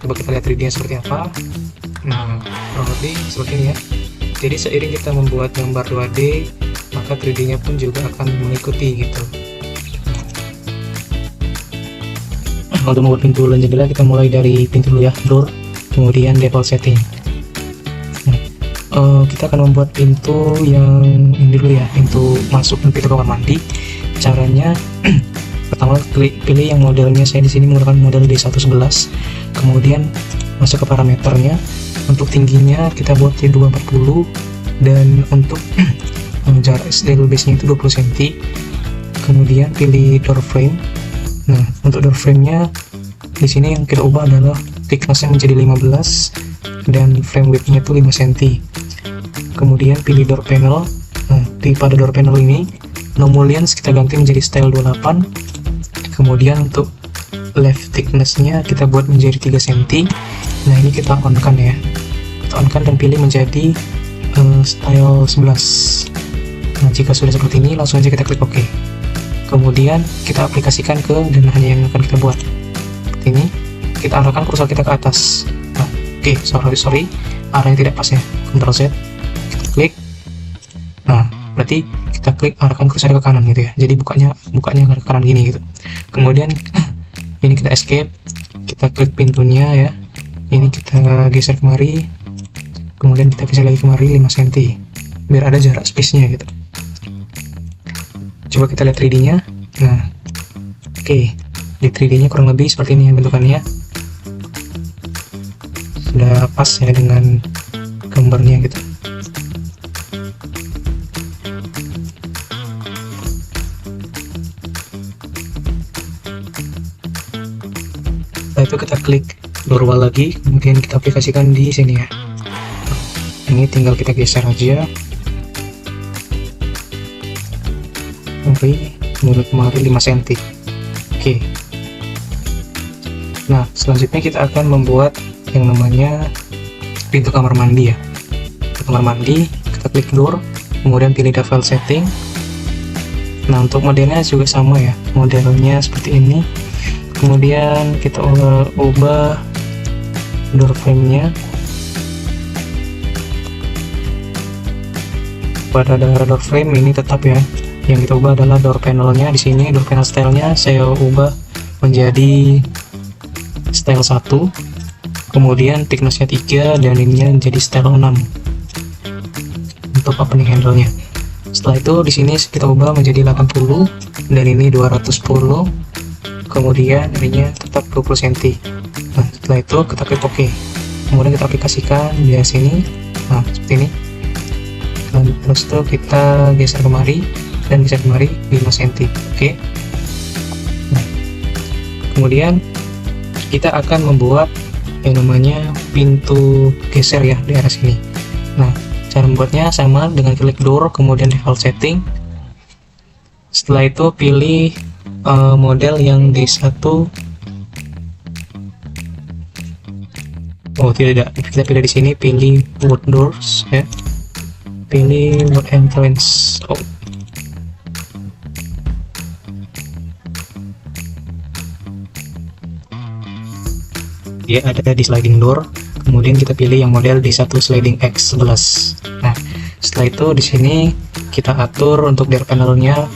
Coba kita lihat 3D nya seperti apa. Nah, kurang lebih seperti ini ya. Jadi seiring kita membuat gambar 2D, maka 3D nya pun juga akan mengikuti gitu. Untuk membuat pintu dan jendela, kita mulai dari pintu dulu ya, door, kemudian default setting. Kita akan membuat pintu yang ini dulu ya, pintu masuk dan pintu kamar mandi. Caranya pertama pilih yang modelnya, saya di sini menggunakan model D111. Kemudian masuk ke parameternya. Untuk tingginya kita buat jadi 240 dan untuk jarak SDL base-nya itu 20 cm. Kemudian pilih door frame. Nah, untuk door frame-nya di sini yang kita ubah adalah thickness-nya menjadi 15 dan frame width-nya itu 5 cm. Kemudian pilih door panel. Nah, pada door panel ini no mullions kita ganti menjadi style 28. Kemudian untuk left thickness-nya kita buat menjadi 3 cm. Nah, ini kita on-kan ya. Kita on-kan dan pilih menjadi style 11. Nah, jika sudah seperti ini, langsung aja kita klik OK. Kemudian kita aplikasikan ke denah yang akan kita buat. Seperti ini. Kita arahkan kursor kita ke atas. Nah, oke, sorry, arahnya tidak pas ya. Ctrl Z. Kita klik. Nah, berarti kita klik arahkan kursor ke kanan gitu ya. Jadi bukanya ke kanan gini gitu. Kemudian ini kita escape. Kita klik pintunya ya. Ini kita geser kemari. Kemudian kita geser lagi kemari 5 cm. Biar ada jarak space-nya gitu. Coba kita lihat 3D nya. Nah, oke, di 3D nya kurang lebih seperti ini ya bentukannya. Sudah pas ya dengan gambarnya gitu. Setelah itu kita klik door wall lagi, kemudian kita aplikasikan di sini ya. Ini tinggal kita geser aja. Kemudian kemari 5 cm. Oke. Nah, selanjutnya kita akan membuat yang namanya pintu kamar mandi ya. Pintu kamar mandi, kita klik door, kemudian pilih default setting. Nah, untuk modelnya juga sama ya, modelnya seperti ini. Kemudian kita ubah door frame-nya. Pada door frame ini tetap ya. Yang kita ubah adalah door panelnya. Di sini door panel stylenya saya ubah menjadi style 1. Kemudian thickness-nya 3 dan ininya menjadi style 6 untuk opening handle-nya. Setelah itu di sini kita ubah menjadi 80 dan ini 210. Kemudian ininya tetap 20 cm. Nah, setelah itu kita klik OK. Kemudian kita aplikasikan di sini. Nah, seperti ini. Dan terus itu kita geser kemari dan geser kemari 5 cm. Oke. Nah, kemudian kita akan membuat yang namanya pintu geser ya di arah sini. Nah, cara membuatnya sama dengan klik door, kemudian default setting. Setelah itu pilih model yang D1. Oh, tidak, kita pilih di sini, pilih wood doors ya. Pilih wood entrance. Oh. Dia ada di sliding door. Kemudian kita pilih yang model D1 sliding X11. Nah, setelah itu di sini kita atur untuk door panelnya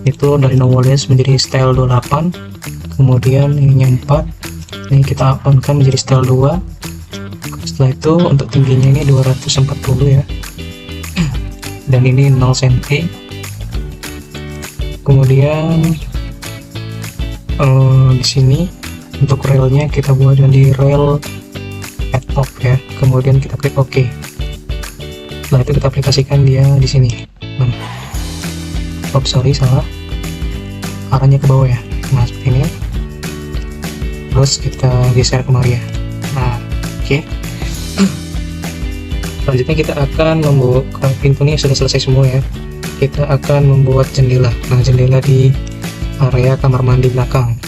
itu dari no mullions menjadi style 28. Kemudian ini 4. Ini kita on-kan menjadi style 2. Setelah itu untuk tingginya ini 240 ya. Dan ini 0 cm. Kemudian di sini untuk railnya kita buat jadi rail at top ya. Kemudian kita klik OK. Setelah itu kita aplikasikan dia di sini. Oh, sorry, salah. Arahnya ke bawah ya. Nah, seperti ini. terus kita geser kemari ya. Nah, oke. Selanjutnya kita akan membuat, pintunya sudah selesai semua ya, kita akan membuat jendela. Nah, jendela di area kamar mandi belakang.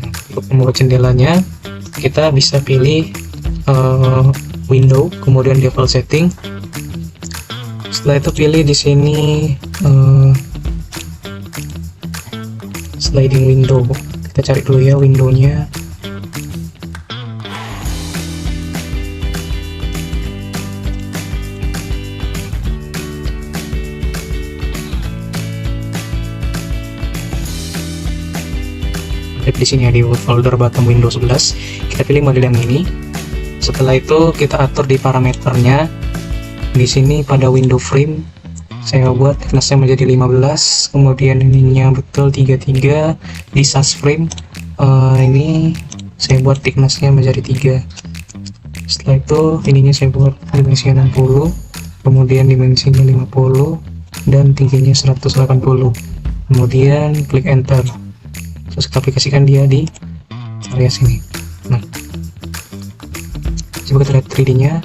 Nah, untuk membuat jendelanya kita bisa pilih window, kemudian default setting. Setelah itu pilih di sini sliding window. Kita cari dulu ya windownya. Di sini ya, di folder bottom Windows 11 kita pilih model yang ini. Setelah itu kita atur di parameternya. Di sini pada window frame saya buat thicknessnya menjadi 15, kemudian ininya betul 33. Di size frame ini saya buat thicknessnya menjadi 3. Setelah itu ininya saya buat dimensinya 60, kemudian dimensinya 50 dan tingginya 180. Kemudian klik enter, terus kita aplikasikan dia di area sini. Nah, coba kita lihat 3D nya.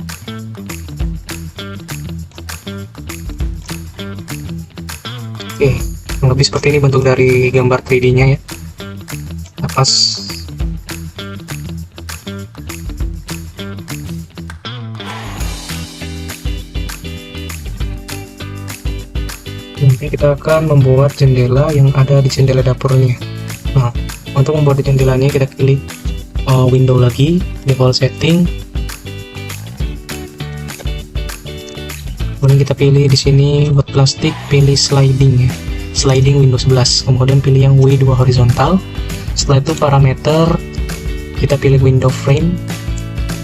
Oke, lebih seperti ini bentuk dari gambar 3D nya ya. Lepas nanti kita akan membuat jendela yang ada di jendela dapurnya. Nah, untuk membuat jendelanya kita pilih window lagi, default setting. Kemudian kita pilih di sini buat plastik, pilih sliding ya, sliding Windows 11. Kemudian pilih yang W2 horizontal. Setelah itu parameter kita pilih window frame.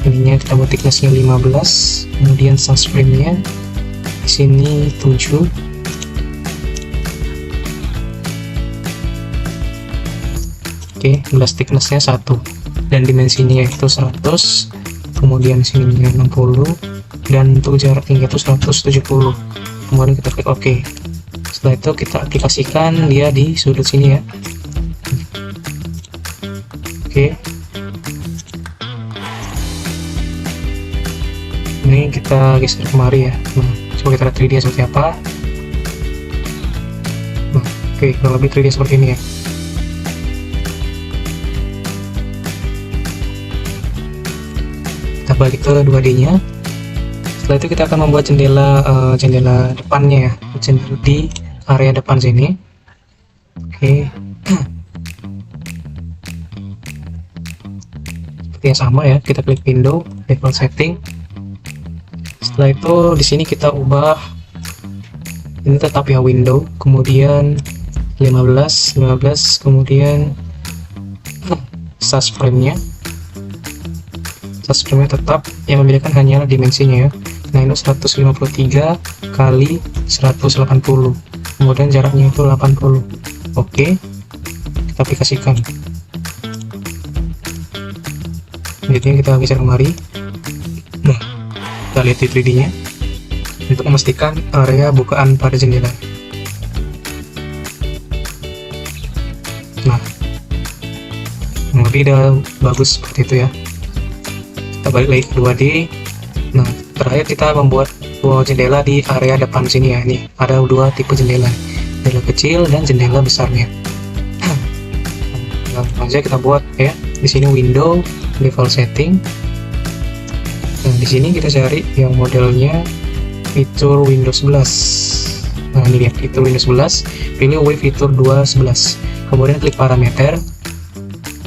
Ininya kita buat thicknessnya 15. Kemudian size frame-nya di sini 7. Oke, belas thicknessnya 1 dan dimensinya itu 100, kemudian sininya 60 dan untuk jarak tinggi itu 170. Kemudian kita klik OK. Setelah itu kita aplikasikan dia di sudut sini ya. Oke, ini kita geser kemari ya. Nah, coba kita lihat 3D seperti apa. Nah, oke, kurang lebih 3D seperti ini ya. Kita balik ke 2D nya. Setelah itu kita akan membuat jendela depannya ya, jendela di area depan sini. Oke. Seperti yang sama ya, kita klik window, default setting. Setelah itu di sini kita ubah ini tetap ya window, kemudian 15, kemudian size frame-nya. Size frame-nya tetap, yang membedakan hanya dimensinya ya. Nah, ini 153 kali 180, kemudian jaraknya itu 80. Oke, kita aplikasikan. Jadi kita geser kemari. Nah, kita lihat di 3D nya untuk memastikan area bukaan pada jendela. Nah, lebih udah bagus seperti itu ya. Kita balik lagi ke 2D. Nah, terakhir kita membuat jendela di area depan sini ya. Ini ada dua tipe jendela kecil dan jendela besarnya. Langsung aja kita buat ya. Di sini window, default setting. Nah, di sini kita cari yang modelnya fitur Windows 11. Nah, ini ya, fitur Windows 11. Pilih W fitur 2.11. Kemudian klik parameter.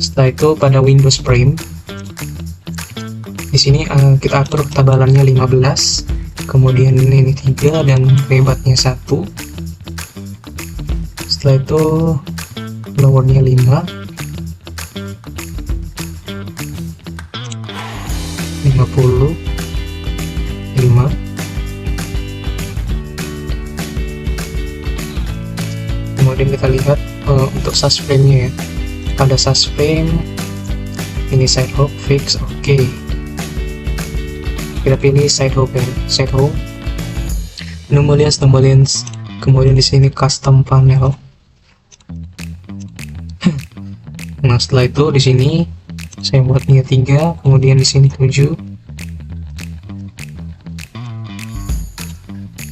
Setelah itu pada Windows frame. Di sini kita atur ketebalannya 15, kemudian ini 3 dan lebarnya 1. Setelah itu lowernya 5, 50, 5. Kemudian kita lihat untuk size frame-nya ya. Pada size frame ini side hook fix, oke. Kita pilih side hook ya, side hook. Numolians, kemudian di sini custom panel. Nah, setelah itu di sini saya buatnya 3, kemudian di sini 7,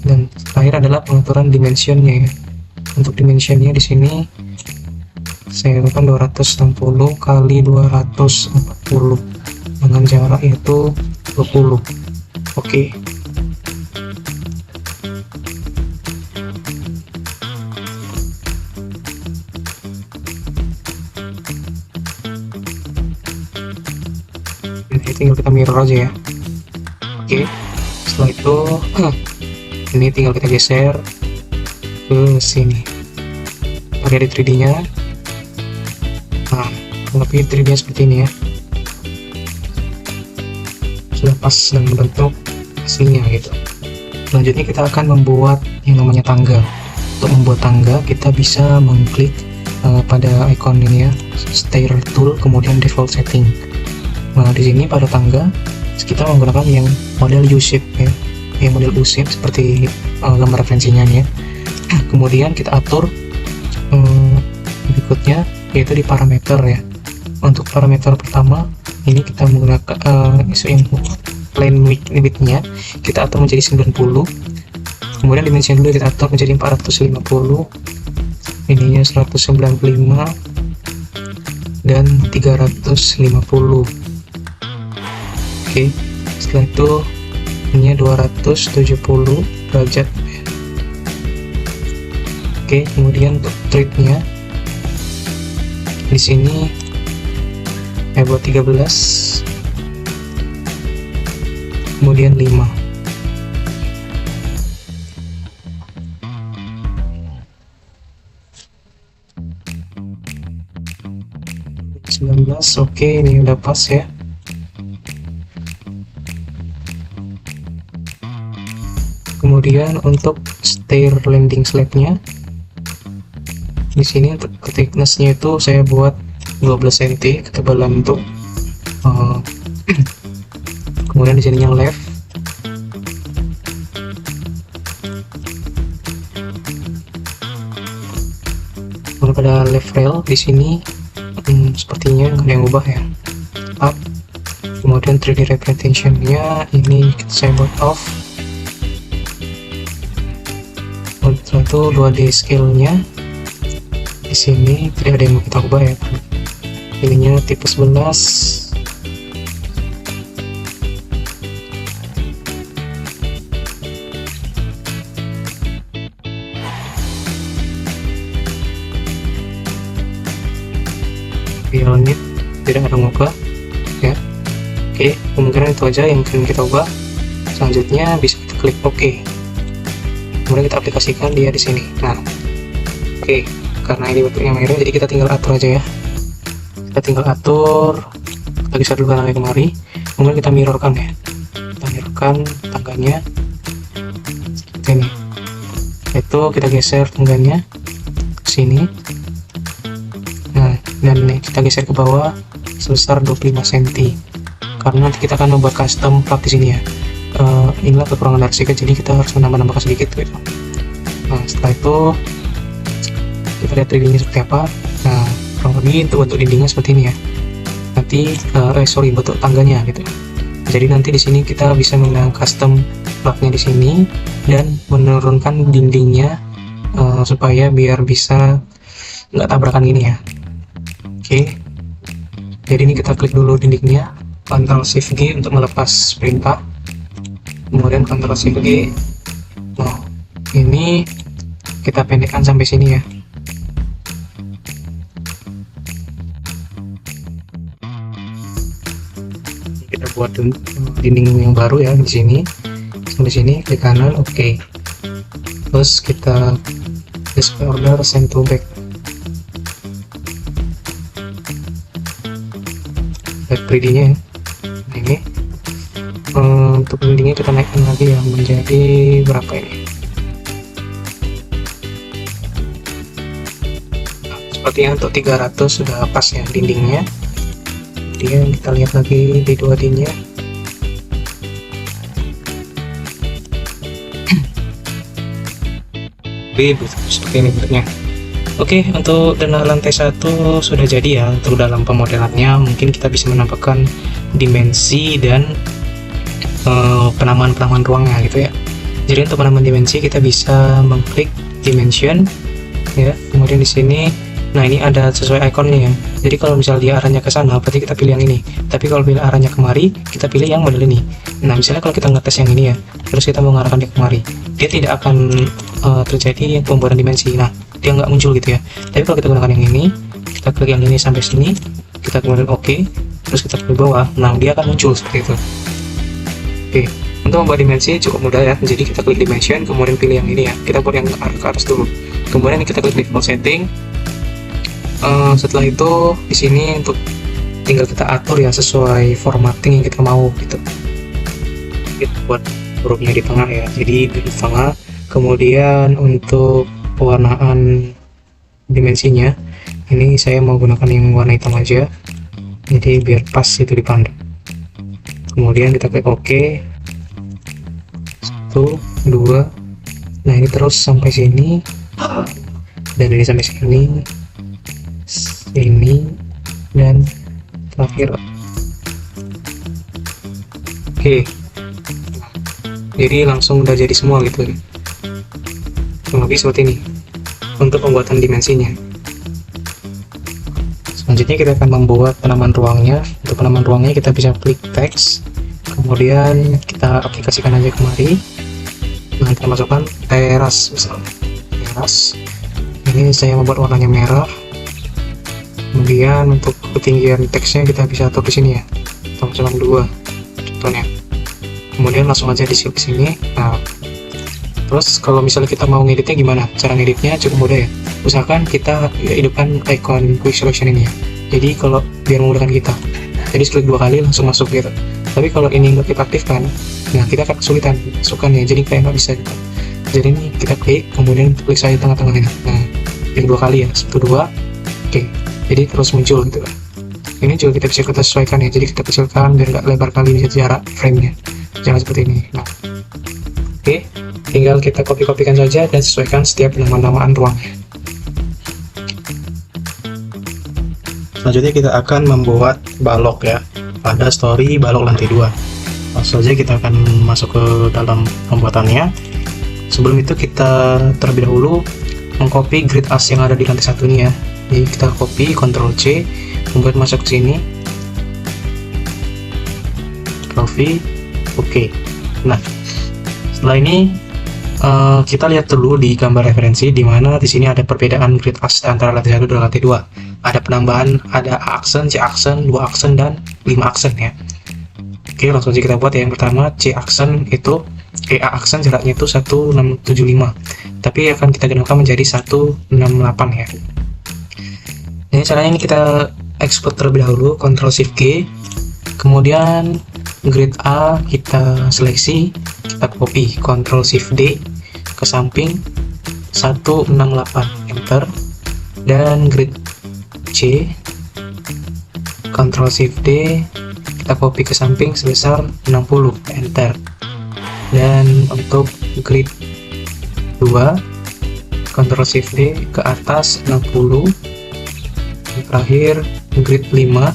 dan terakhir adalah pengaturan dimensionnya ya. Untuk dimensionnya di sini saya lakukan 260 kali 240 dengan jarak yaitu 20. Oke. Ini tinggal kita mirror aja ya. Oke, setelah itu ini tinggal kita geser ke sini. Kita lihat di 3D nya. Nah, lebih 3D nya seperti ini ya, sudah pas dan bentuk aslinya gitu. Selanjutnya kita akan membuat yang namanya tangga. Untuk membuat tangga kita bisa mengklik pada icon ini ya, stair tool, kemudian default setting. Nah, di sini pada tangga kita menggunakan yang model U-shape ya, yang model U-shape seperti gambar referensinya nih ya. Kemudian kita atur berikutnya yaitu di parameter ya. Untuk parameter pertama ini kita menggunakan isu input plane width-nya kita atur menjadi 90, kemudian dimensi dulu kita atur menjadi 450, ininya 195 dan 350. Oke, setelah itu ini 270 derajat. Oke, kemudian untuk treatnya di sini saya buat 13, kemudian 5. 19. Oke, ini udah pas ya. Kemudian untuk stair landing slab-nya di sini untuk thickness-nya itu saya buat 12 cm ketebalan untuk kemudian di sini yang left pada left rail di sini sepertinya nggak ada yang ubah ya, up. Kemudian 3D representation-nya ini saya buat off. Setelah itu 2D scale-nya di sini tidak ada yang mau kita ubah ya, ininya tipe 11. Unit tidak ada ngubah ya. Oke, kemungkinan itu aja yang mungkin kita ubah. Selanjutnya bisa kita klik OK, kemudian kita aplikasikan dia di sini. Nah, oke, karena ini bentuknya merah jadi kita tinggal atur aja ya, kita tinggal atur, kita geser dulu kanan kemari, kemudian kita mirrorkan ya, kita mirrorkan tangganya seperti ini. Itu kita geser tangganya ke sini. Nah, dan ini kita geser ke bawah sebesar 25 cm karena nanti kita akan membuat custom plug di sini ya. Inilah kekurangan RCK, jadi kita harus menambah sedikit gitu. Nah, setelah itu kita lihat 3D-nya seperti apa. Nah, kurang lebih untuk bentuk dindingnya seperti ini ya. Nanti bentuk tangganya gitu. Jadi nanti di sini kita bisa menggunakan custom plug-nya di sini dan menurunkan dindingnya supaya biar bisa nggak tabrakan gini ya. Oke, jadi ini kita klik dulu dindingnya, Ctrl Shift G untuk melepas perintah, kemudian Ctrl Shift G. Nah, ini kita pendekkan sampai sini ya. Kita buat dinding yang baru ya di sini. Sampai sini klik kanan, oke. Terus kita display order send to back. Lihat 3D-nya ya. Nah, ini untuk dindingnya kita naikkan lagi ya menjadi berapa ini. Nah, sepertinya untuk 300 sudah pas ya dindingnya. Kemudian kita lihat lagi di 2D-nya. Seperti ini bentuknya. Oke, untuk lantai 1 sudah jadi ya. Untuk dalam pemodelannya mungkin kita bisa menambahkan dimensi dan penamaan ruangnya gitu ya. Jadi untuk penambahan dimensi kita bisa mengklik dimension ya. Kemudian di sini, nah ini ada sesuai ikonnya ya. Jadi kalau misalnya dia arahnya ke sana, berarti kita pilih yang ini. Tapi kalau pilih arahnya kemari, kita pilih yang model ini. Nah misalnya kalau kita ngetes yang ini ya, terus kita mengarahkan dia kemari, dia tidak akan terjadi pembuatan dimensi. Nah dia nggak muncul gitu ya. Tapi kalau kita gunakan yang ini, kita klik yang ini sampai sini, kita kemudian oke, terus kita klik bawah, nah dia akan muncul seperti itu. Oke, untuk membuat dimensi cukup mudah ya. Jadi kita klik dimension, kemudian pilih yang ini ya. Kita buat yang arah ke atas dulu. Kemudian kita klik default setting. Setelah itu di sini untuk tinggal kita atur ya sesuai formatting yang kita mau gitu. Kita buat hurufnya di tengah ya. Jadi di tengah. Kemudian untuk pewarnaan dimensinya, ini saya mau gunakan yang warna hitam aja. Jadi biar pas itu dipandang. Kemudian kita klik OK. 1, 2. Nah ini terus sampai sini. Dan ini sampai sini. Ini dan terakhir. Oke. Jadi langsung udah jadi semua gitu. Kurang lebih seperti ini untuk pembuatan dimensinya. Selanjutnya kita akan membuat penamaan ruangnya. Untuk penamaan ruangnya kita bisa klik teks, kemudian kita aplikasikan aja kemari. Nah kita masukkan teras misalnya. Teras. Ini saya membuat warnanya merah. Kemudian untuk ketinggian teksnya kita bisa atur di sini ya. Kita masukkan 2 contohnya. Kemudian langsung aja di sini. Nah, terus kalau misalnya kita mau ngeditnya gimana? Cara ngeditnya cukup mudah ya. Usahakan kita hidupkan icon quick selection ini ya. Jadi kalau biar memudahkan kita. Jadi klik 2 kali langsung masuk gitu. Tapi kalau ini nggak kita aktifkan, nah kita akan kesulitan masukkan ya. Jadi kayak nggak bisa gitu. Jadi ini kita klik, kemudian klik saja tengah-tengah ini. Nah, klik 2 kali ya. 1, 2. Oke. Jadi terus muncul gitu kan. Ini juga kita bisa sesuaikan ya. Jadi kita kecilkan biar nggak lebar kali jarak frame-nya. Jangan seperti ini. Nah, oke. Tinggal kita copy-copykan saja dan sesuaikan setiap nama-namaan ruangnya. Selanjutnya kita akan membuat balok ya pada story balok lantai 2. Langsung saja kita akan masuk ke dalam pembuatannya. Sebelum itu kita terlebih dahulu mengcopy grid as yang ada di lantai 1 ini ya. Jadi kita copy, Ctrl C, kemudian masuk ke sini, Ctrl V, oke. Nah, setelah ini kita lihat dulu di gambar referensi di mana di sini ada perbedaan grid as antara lantai 1 dan lantai 2. Ada penambahan, ada A aksen, C aksen, 2 aksen dan 5 aksen ya. Oke, langsung aja kita buat ya. Yang pertama C aksen itu A aksen jaraknya itu 1675. Tapi akan kita gunakan menjadi 168 ya. Ini caranya ini kita export terlebih dahulu, Ctrl Shift G. Kemudian grid A kita seleksi, kita copy, Ctrl Shift D ke samping 168, enter. Dan grid C Ctrl Shift D kita copy ke samping sebesar 60, enter. Dan untuk grid 2 Ctrl Shift D ke atas 60. Terakhir grid 5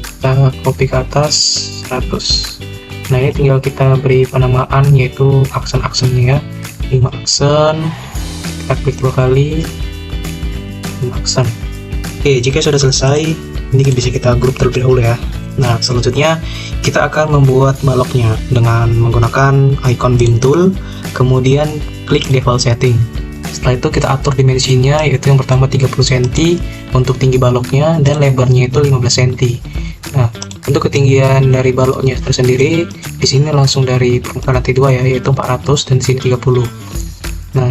kita copy ke atas 100. Nah ini tinggal kita beri penamaan yaitu aksen-aksennya ya. 5 aksen, kita klik 2 kali, 5 aksen. Oke, jika sudah selesai ini bisa kita grup terlebih dahulu ya. Nah selanjutnya kita akan membuat baloknya dengan menggunakan icon bin tool, kemudian klik default setting. Setelah itu kita atur dimensinya, yaitu yang pertama 30 cm untuk tinggi baloknya dan lebarnya itu 15 cm. Nah, untuk ketinggian dari baloknya tersendiri di sini langsung dari permukaan lantai 2 ya, yaitu 400 dan di sini 30. Nah,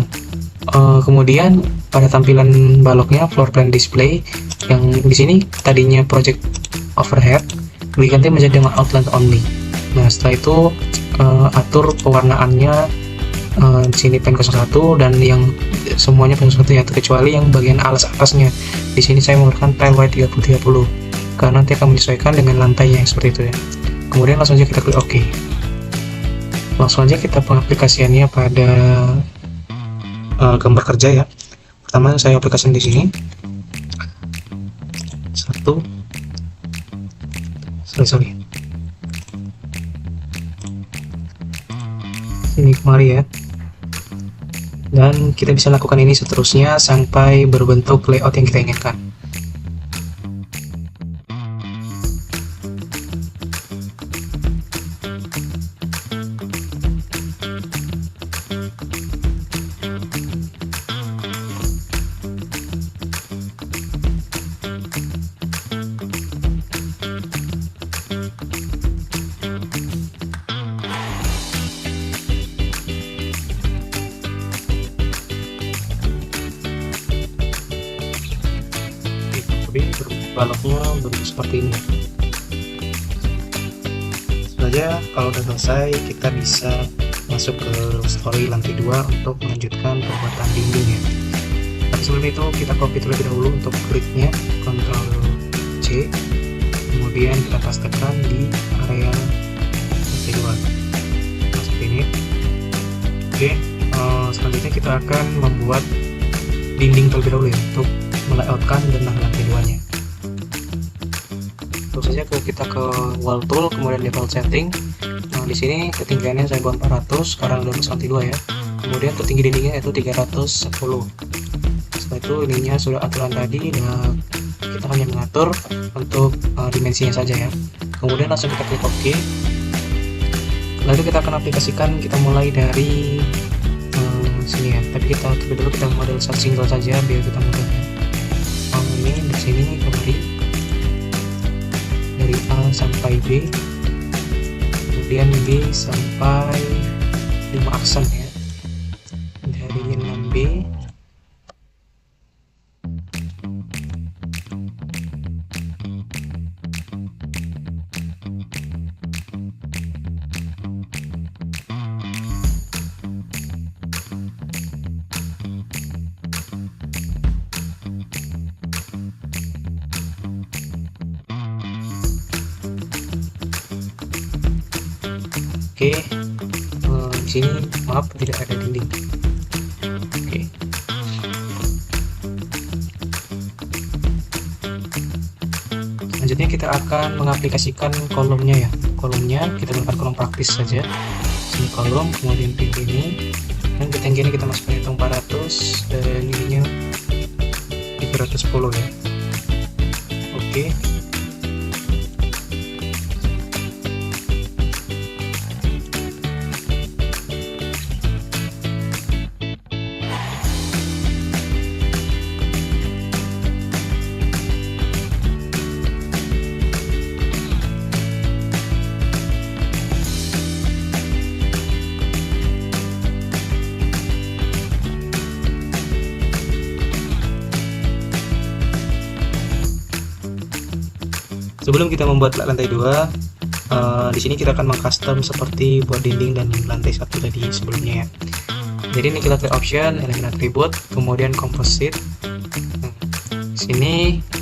kemudian pada tampilan baloknya floor plan display yang di sini tadinya project overhead diganti menjadi dengan outline only. Nah, setelah itu atur pewarnaannya. Di sini pen 01 dan yang semuanya pen 01 ya, kecuali yang bagian alas atasnya. Di sini saya menggunakan tile white 30-30 karena nanti akan menyesuaikan dengan lantai yang seperti itu ya. Kemudian langsung aja kita klik OK. Langsung aja kita pengaplikasiannya pada gambar kerja ya. Pertama saya aplikasikan di sini. Sini kemari ya. Dan kita bisa lakukan ini seterusnya sampai berbentuk layout yang kita inginkan. Baloknya bentuk seperti ini. Selanjutnya kalau sudah selesai, kita bisa masuk ke story lantai 2 untuk melanjutkan pembuatan dinding ya. Tapi sebelum itu kita copy terlebih dahulu untuk gridnya, Ctrl C, kemudian kita pastekan di area lantai 2. Nah, seperti ini. Oke, selanjutnya kita akan membuat dinding terlebih dahulu ya, untuk melayoutkan denah lantai 2-nya. Terus saja kita ke wall tool, kemudian default setting. Nah, di sini ketinggiannya saya buat 400 karena udah lantai 2 ya. Kemudian untuk tinggi dindingnya itu 310. Setelah itu ininya sudah aturan tadi, dan kita hanya mengatur untuk dimensinya saja ya. Kemudian langsung kita klik OK. Lalu kita akan aplikasikan, kita mulai dari sini ya. Tapi kita terlebih dulu kita model single saja biar kita mudah ya. Ini di sini kembali dari A sampai B, kemudian B sampai 5 aksen ya, dari 6B Oke, di sini maaf tidak ada dinding. Oke. Selanjutnya kita akan mengaplikasikan kolomnya ya. Kolomnya kita gunakan kolom praktis saja. Sini kolom, kemudian pintu ini, dan ketinggian kita masukkan hitung 400 dan ininya 310 ya. Oke. Sebelum kita membuat lantai 2, di sini kita akan mengcustom seperti buat dinding dan lantai 1 tadi sebelumnya ya. Jadi ini kita klik option, elemen atribut, kemudian composite. Nah, di sini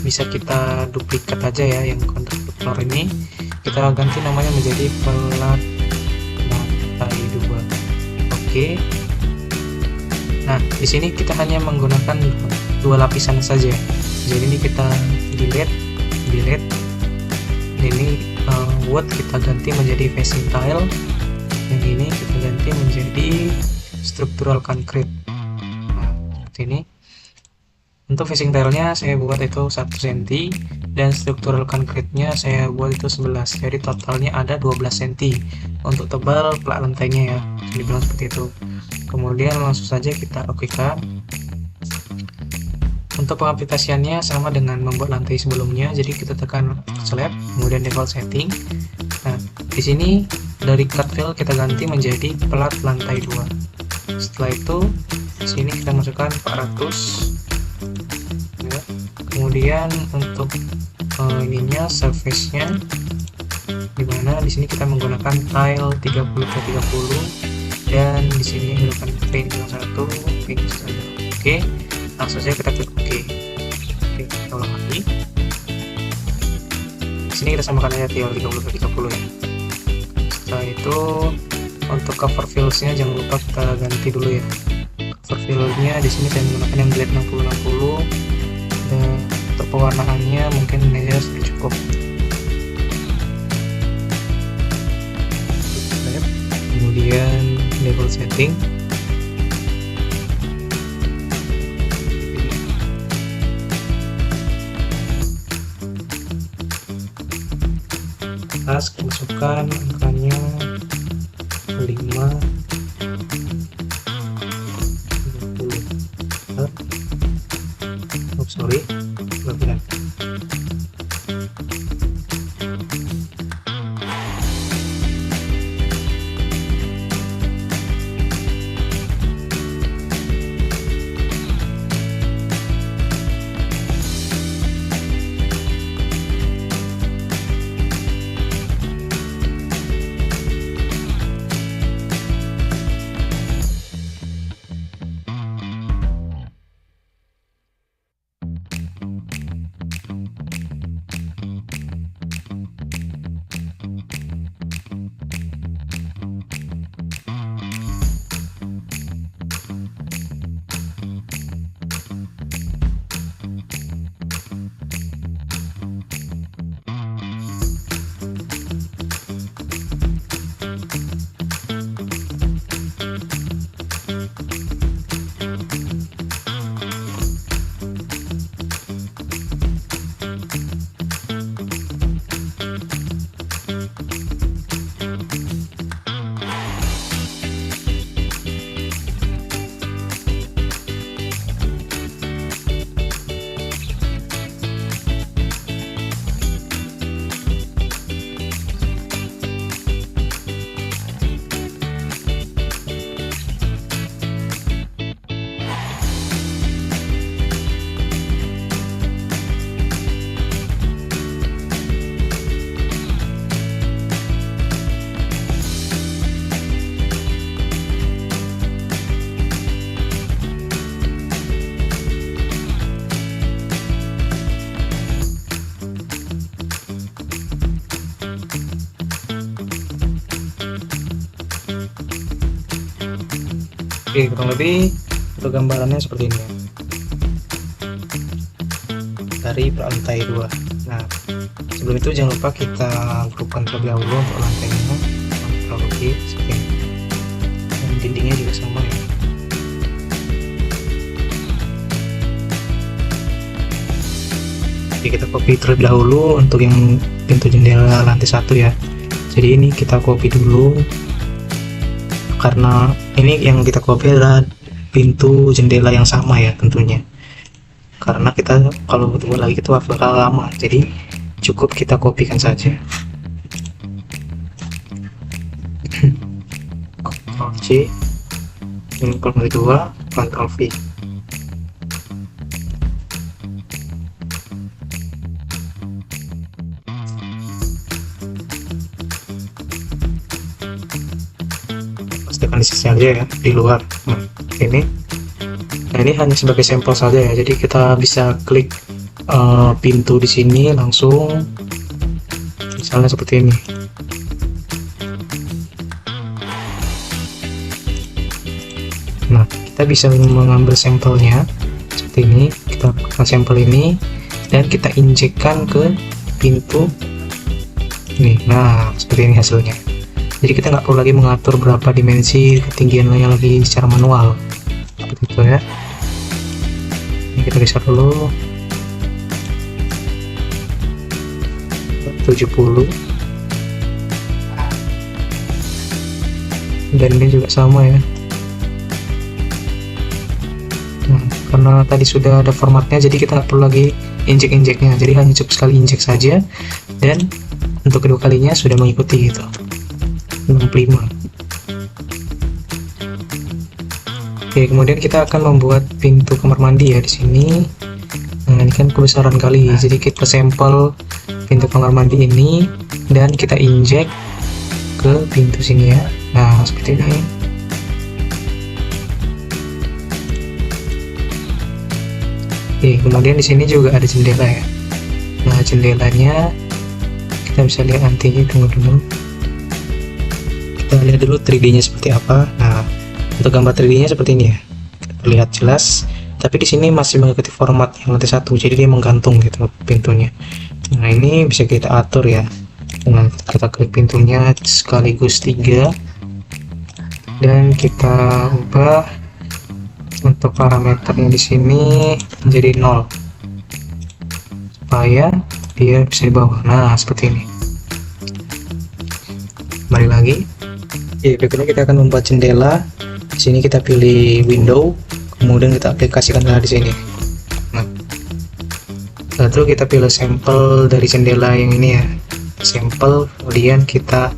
bisa kita duplikat aja ya, yang konstruktor ini kita ganti namanya menjadi pelat lantai 2. Oke. Nah, di sini kita hanya menggunakan 2 lapisan saja. Jadi ini kita delete. Ini wood kita ganti menjadi facing tile, yang ini kita ganti menjadi structural concrete. Nah, seperti ini. Untuk facing tile-nya saya buat itu 1 cm dan structural concrete-nya saya buat itu 11. Jadi totalnya ada 12 cm untuk tebal plat lantainya ya. Dibilang seperti itu. Kemudian langsung saja kita oke-kan. Untuk pengaplikasiannya sama dengan membuat lantai sebelumnya, jadi kita tekan slab, kemudian default setting. Nah, di sini dari cut fill kita ganti menjadi pelat lantai 2. Setelah itu, di sini kita masukkan 400. Ya. Kemudian untuk ininya surface-nya, dimana di sini kita menggunakan tile 30x30 dan di sini menggunakan paint 1, paint 1. Oke. Langsung saja kita klik OK. Oke, kita ulang lagi. Di sini kita samakan aja TL 30x30 ya. Setelah itu untuk cover fills-nya jangan lupa kita ganti dulu ya. overfillnya di sini saya menggunakan yang blade 6060, dan untuk pewarnaannya mungkin ini saja sudah cukup. Kemudian level setting, atas masukkan angkanya 5, 20. Oh sorry, kelebihan. Oke, kurang lebih untuk gambarannya seperti ini ya, dari lantai 2. Nah, sebelum itu jangan lupa kita grupkan terlebih dahulu untuk lantainya, kronologi seperti ini, dan dindingnya juga sama ya. Jadi kita copy terlebih dahulu untuk yang pintu jendela lantai 1 ya. Jadi ini kita copy dulu, karena ini yang kita copy adalah pintu jendela yang sama ya tentunya, karena kita kalau buat lagi itu bakal lama, jadi cukup kita kopikan saja. Ctrl C, Ctrl 2, Ctrl V. Pastikan di sisi aja ya, di luar. Ini, nah ini hanya sebagai sampel saja ya. Jadi kita bisa klik pintu di sini langsung, misalnya seperti ini. Nah, kita bisa mengambil sampelnya seperti ini. Kita buka sampel ini dan kita injekkan ke pintu ini. Nah, seperti ini hasilnya. Jadi kita nggak perlu lagi mengatur berapa dimensi ketinggiannya lagi secara manual, seperti itu ya. Ini kita geser dulu 70, dan ini juga sama ya. Nah, karena tadi sudah ada formatnya, jadi kita nggak perlu lagi injek-injeknya, jadi hanya cukup sekali injek saja, dan untuk kedua kalinya sudah mengikuti gitu. 65. Oke, kemudian kita akan membuat pintu kamar mandi ya di sini. Nah, ini kan kebesaran kali, jadi kita sampel pintu kamar mandi ini dan kita injek ke pintu sini ya. Nah, seperti ini. Oke, kemudian di sini juga ada jendela ya. Nah, jendelanya kita bisa lihat nanti, tunggu dulu. Kita lihat dulu 3D nya seperti apa. Nah, untuk gambar 3D nya seperti ini ya. Kita terlihat jelas, tapi di sini masih mengikuti format yang lantai 1, jadi dia menggantung gitu pintunya. Nah, ini bisa kita atur ya dengan kita klik pintunya sekaligus 3, dan kita ubah untuk parameternya di sini menjadi 0 supaya dia bisa di bawah. Nah, seperti ini. Kembali lagi. Oke, berikutnya kita akan membuat jendela. Di sini kita pilih window, kemudian kita aplikasikan di sini. Nah, lalu kita pilih sampel dari jendela yang ini ya, sampel, kemudian kita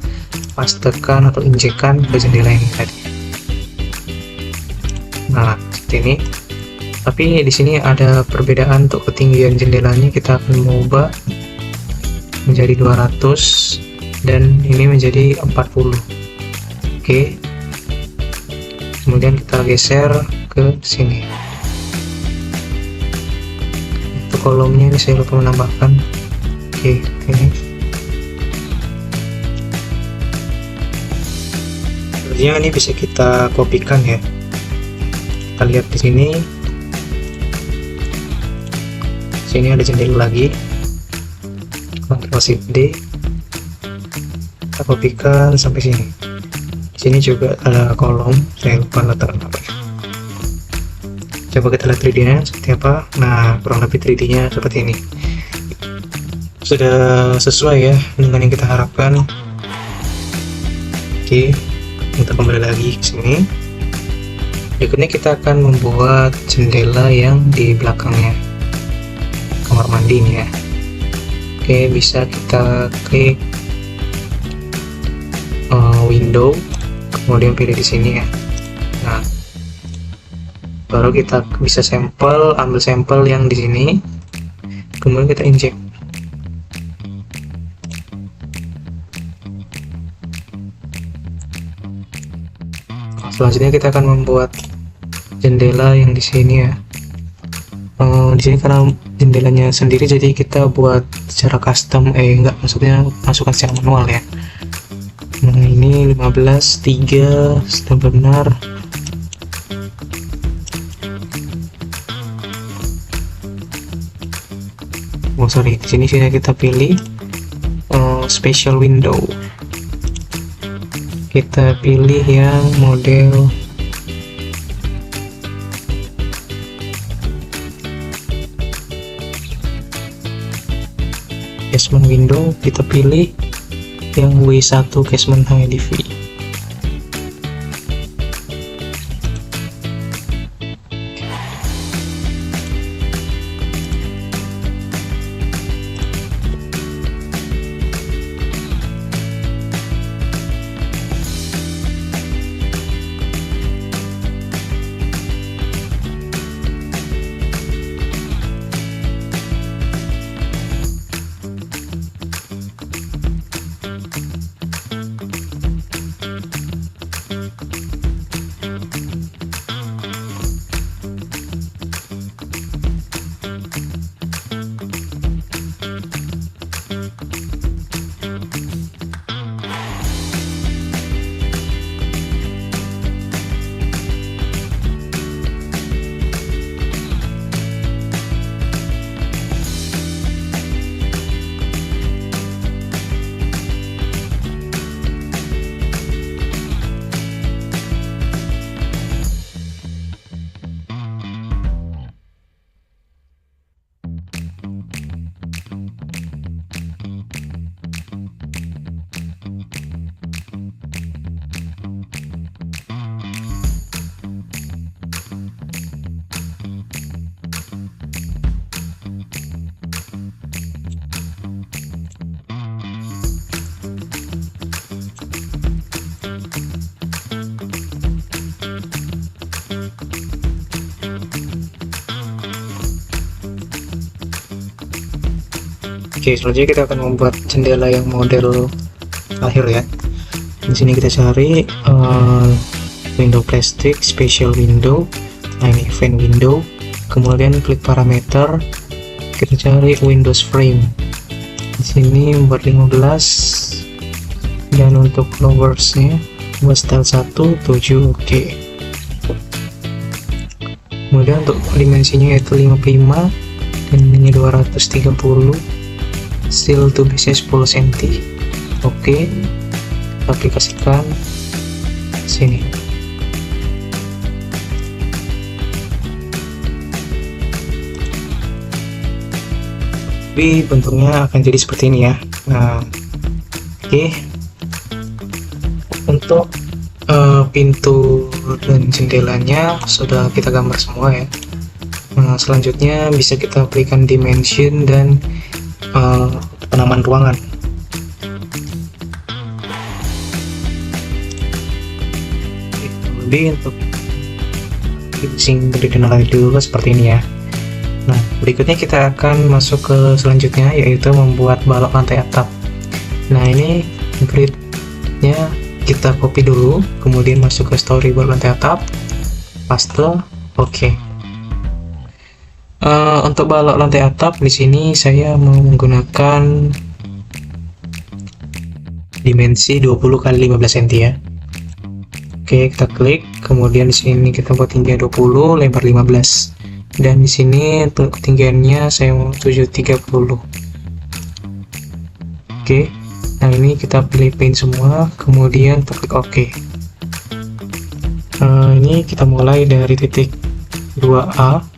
pastekan atau injekkan ke jendela ini tadi. Nah, seperti ini. Tapi di sini ada perbedaan untuk ketinggian jendelanya. Kita akan mengubah menjadi 200 dan ini menjadi 40. Oke. Kemudian kita geser ke sini. Untuk kolomnya ini saya lupa menambahkan. Oke, ini. Sebenarnya ini bisa kita kopikan ya. Kita lihat di sini. Sini ada jendela lagi. Ctrl Shift D. Kita kopikan sampai sini. Di sini juga ada kolom, saya lupa letakkan apa ya. Coba kita lihat 3D-nya seperti apa. Nah, kurang lebih 3D-nya seperti ini. Sudah sesuai ya dengan yang kita harapkan. Oke, kita kembali lagi ke sini. Berikutnya kita akan membuat jendela yang di belakangnya kamar mandi nih ya. Oke, bisa kita klik window, kemudian pilih di sini ya. Nah, baru kita bisa ambil sampel yang di sini, kemudian kita injek. Selanjutnya kita akan membuat jendela yang di sini ya. Di sini karena jendelanya sendiri, jadi kita buat secara custom, enggak, maksudnya masukkan secara manual ya. Nah, ini 15:3 sudah benar. Oh sorry, di sini kita pilih special window. Kita pilih yang model casement window. Kita pilih yang W1 casement HDV. Oke, selanjutnya kita akan membuat jendela yang model akhir ya. Di sini kita cari window plastic, special window. Nah, ini event window. Kemudian klik parameter. Kita cari Windows frame. Di sini membuat 15. Dan untuk flowersnya buat style 1 7. Oke. Kemudian untuk dimensinya yaitu 55 dan ini 230, steel to base 10 cm. Oke, kita aplikasikan sini. Tapi bentuknya akan jadi seperti ini ya. Nah, oke. Untuk pintu dan jendelanya sudah kita gambar semua ya. Nah, selanjutnya bisa kita berikan dimension dan penamaan ruangan. Jadi untuk finishing berdiri dulu seperti ini ya. Nah, berikutnya kita akan masuk ke selanjutnya, yaitu membuat balok lantai atap. Nah, ini gridnya kita copy dulu, kemudian masuk ke storyboard lantai atap, paste, oke. Untuk balok lantai atap di sini saya mau menggunakan dimensi 20 x 15 cm ya. Oke, kita klik, kemudian di sini kita buat tinggi 20, lebar 15. Dan di sini untuk ketinggiannya saya mau 730. Oke, nah ini kita pilih paint semua, kemudian kita klik OK. Ini kita mulai dari titik 2A.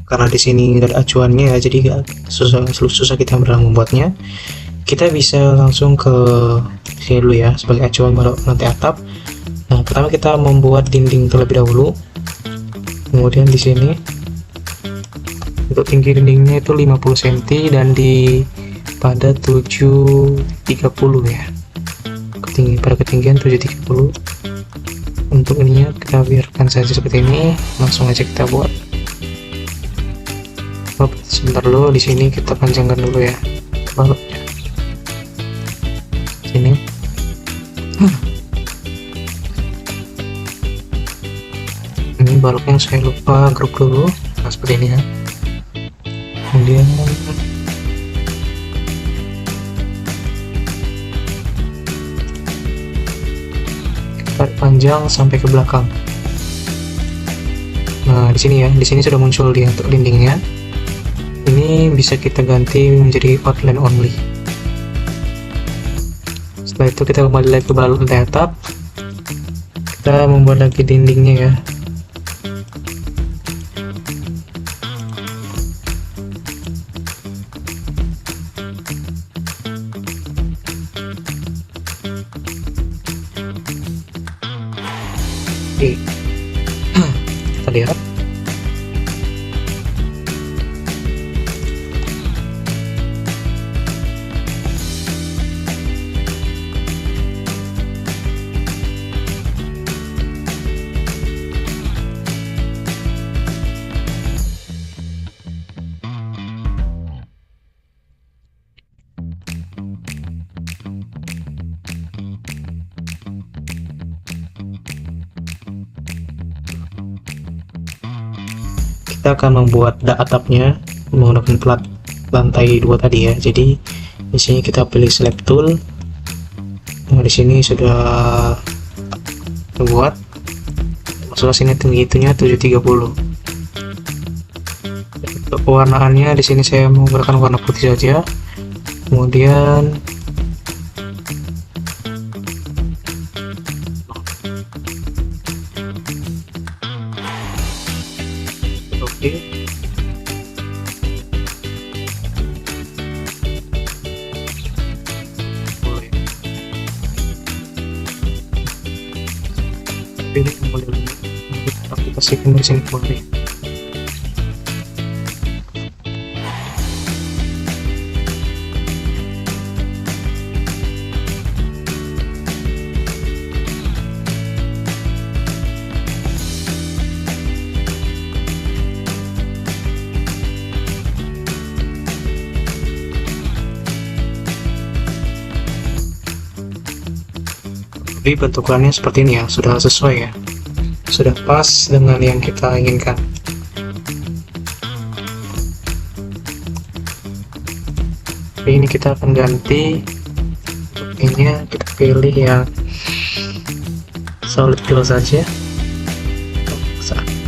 Karena di sini ada acuannya ya, jadi gak susah kita dalam membuatnya. Kita bisa langsung ke sini dulu ya sebagai acuan balok lantai atap. Nah, pertama kita membuat dinding terlebih dahulu. Kemudian di sini untuk tinggi dindingnya itu 50 cm dan di pada 730 ya. Pada ketinggian 730. Untuk ininya kita biarkan saja seperti ini, langsung aja kita buat. Sebentar dulu, di sini kita panjangkan dulu ya baloknya. Sini. Ini balok yang saya lupa grup dulu. Nah, seperti ini ya. Kemudian kita panjang sampai ke belakang. Nah, di sini ya, di sini sudah muncul dia untuk dindingnya. Ini bisa kita ganti menjadi outline only. Setelah itu kita kembali lagi ke balok lantai atap, kita membuat lagi dindingnya ya. Oke, kita lihat. kita akan membuat atapnya menggunakan plat lantai 2 tadi ya. Jadi di sini kita pilih select tool. Nah, di sini sudah membuat, masuk sini tingginya 730. Untuk pewarnaannya di sini saya menggunakan warna putih saja. Kemudian oke. Boleh. Pilih modelnya. Aplikasikan di sini boleh. Jadi bentukannya seperti ini ya, sudah sesuai ya, sudah pas dengan yang kita inginkan. Tapi ini kita akan ganti, ini kita pilih yang solid glow saja. Kemudian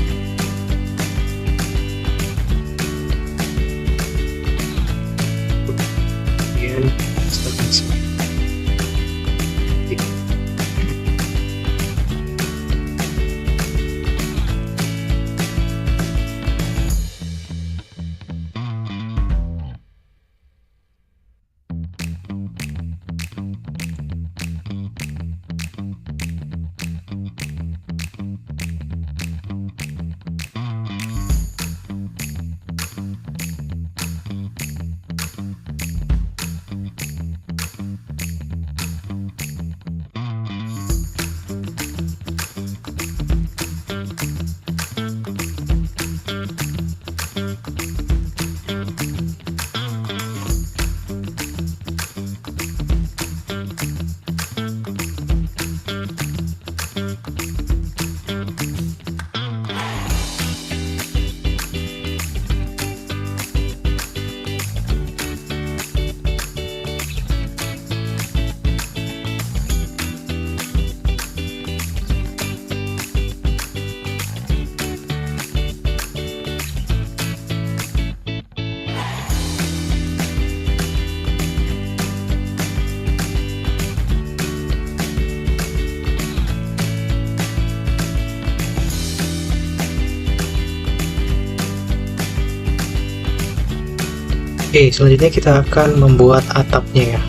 Oke, selanjutnya kita akan membuat atapnya ya.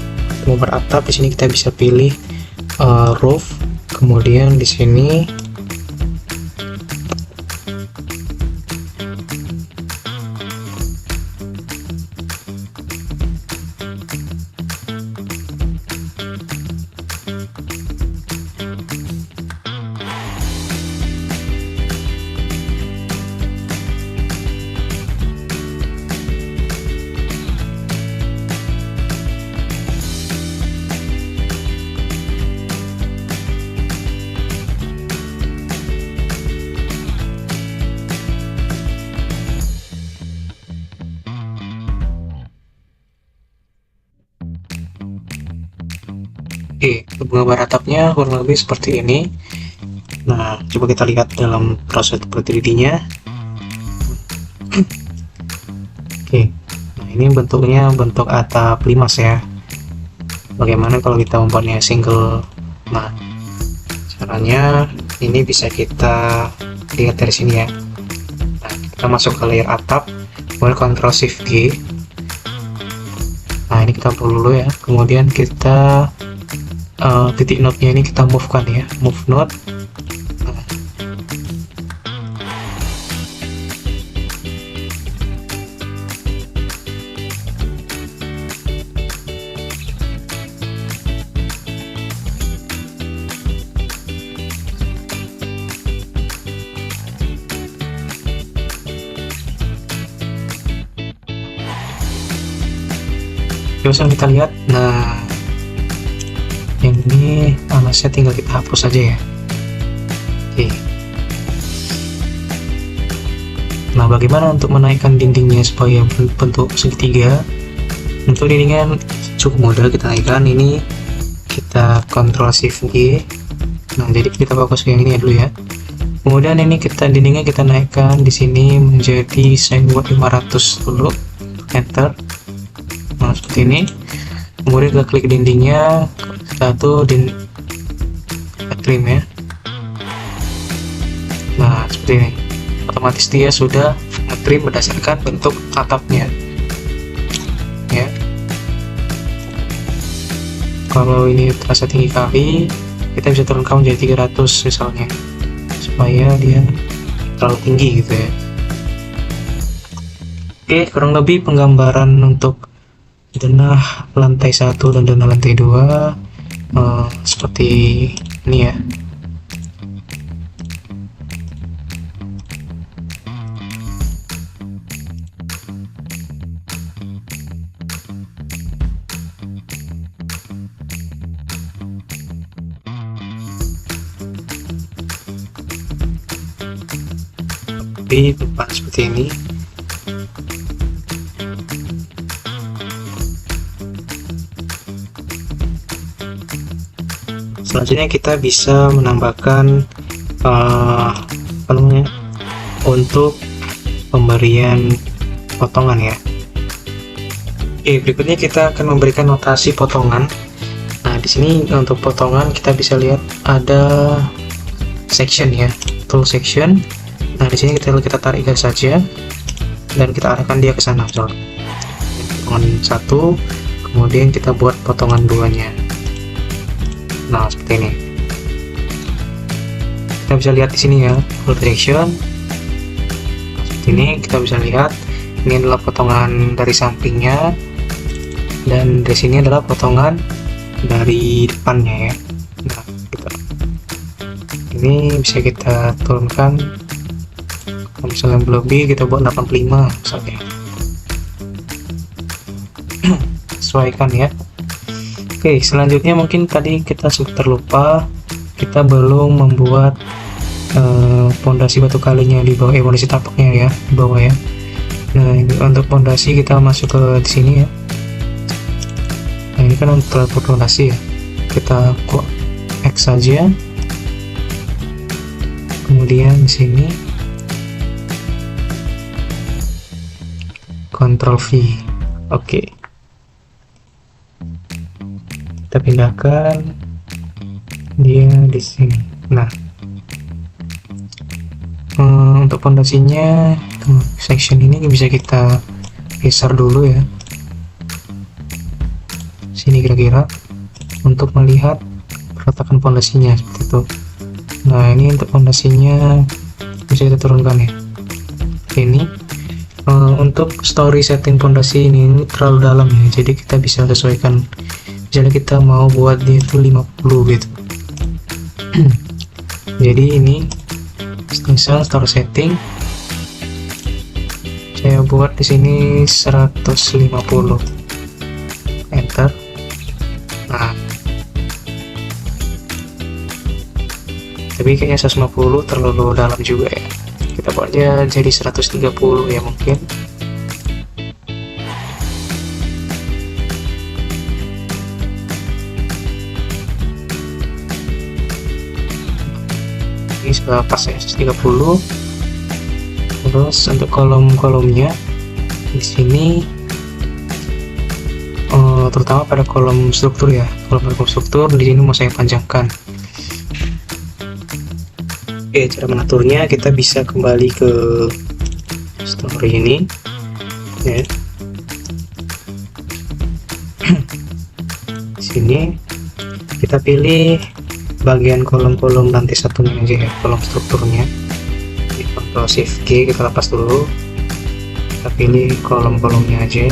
Untuk membuat atap di sini kita bisa pilih roof, kemudian di sini Oke, gambar atapnya kurang lebih seperti ini. Nah, coba kita lihat dalam proses 3D-nya. Oke, nah ini bentuknya bentuk atap limas ya. Bagaimana kalau kita membuatnya single? Nah, caranya ini bisa kita lihat dari sini ya. Nah, kita masuk ke layer atap, kemudian Ctrl Shift G. Nah, ini kita perlu dulu ya. Kemudian kita titik node-nya ini kita move kan ya, move node. Terus kita lihat, nah yang ini alasnya tinggal kita hapus saja ya. Oke. Nah, bagaimana untuk menaikkan dindingnya supaya bentuk segitiga? Untuk dindingnya cukup mudah kita naikkan. Ini kita Ctrl Shift G. Nah, jadi kita fokus ke yang ini dulu ya. Kemudian ini dindingnya kita naikkan di sini menjadi saya buat 500 dulu. Enter. Nah, seperti ini. Kemudian kita klik dindingnya, satu trim ya. Nah, seperti ini. Otomatis dia sudah nge-trim berdasarkan bentuk atapnya. Ya. Kalau ini terasa tinggi kali, kita bisa turunkan menjadi 300 misalnya, supaya dia terlalu tinggi gitu ya. Oke, kurang lebih penggambaran untuk denah lantai 1 dan denah lantai 2 seperti ini ya. Di depan seperti ini. Selanjutnya kita bisa menambahkan apa namanya, untuk pemberian potongan ya. Oke, berikutnya kita akan memberikan notasi potongan. Nah, di sini untuk potongan kita bisa lihat ada section ya, tool section. Nah, di sini kita tarik garis saja dan kita arahkan dia ke sana, misalnya. Potongan 1, kemudian kita buat potongan 2-nya. Nah, seperti ini. Kita bisa lihat di sini ya, full direction. Nah, seperti ini kita bisa lihat ini adalah potongan dari sampingnya dan di sini adalah potongan dari depannya ya. Nah, ini bisa kita turunkan. Kalau misalnya lebih, kita buat 85 misalnya. Sesuaikan ya. Oke, selanjutnya mungkin tadi kita sempat terlupa, kita belum membuat pondasi batu kalinya di bawah, pondasi tapaknya ya di bawah ya. Nah, ini untuk pondasi kita masuk ke di sini ya. Nah, ini kan untuk pondasi ya. Kita kok X saja. Kemudian di sini Ctrl V. Oke. Kita pindahkan dia di sini. Nah, untuk pondasinya section ini bisa kita geser dulu ya. Sini kira-kira untuk melihat perletakan pondasinya seperti itu. Nah, ini untuk pondasinya bisa kita turunkan ya. Ini untuk story setting pondasi ini terlalu dalam ya, jadi kita bisa sesuaikan. Misalnya kita mau buat dia itu 50 gitu. Jadi ini misal story setting saya buat di sini 150. Enter. Nah, tapi kayaknya 150 terlalu dalam juga ya. Kita buatnya jadi 130 ya mungkin. Ini sudah pas ya, 130. Terus untuk kolom-kolomnya di sini terutama pada kolom struktur ya. Kolom struktur di sini mau saya panjangkan. Oke, cara mengaturnya kita bisa kembali ke story ini ya. Di sini kita pilih bagian kolom-kolom lantai satunya aja ya, kolom strukturnya. Di Ctrl Shift G kita lepas dulu. Kita pilih kolom-kolomnya aja.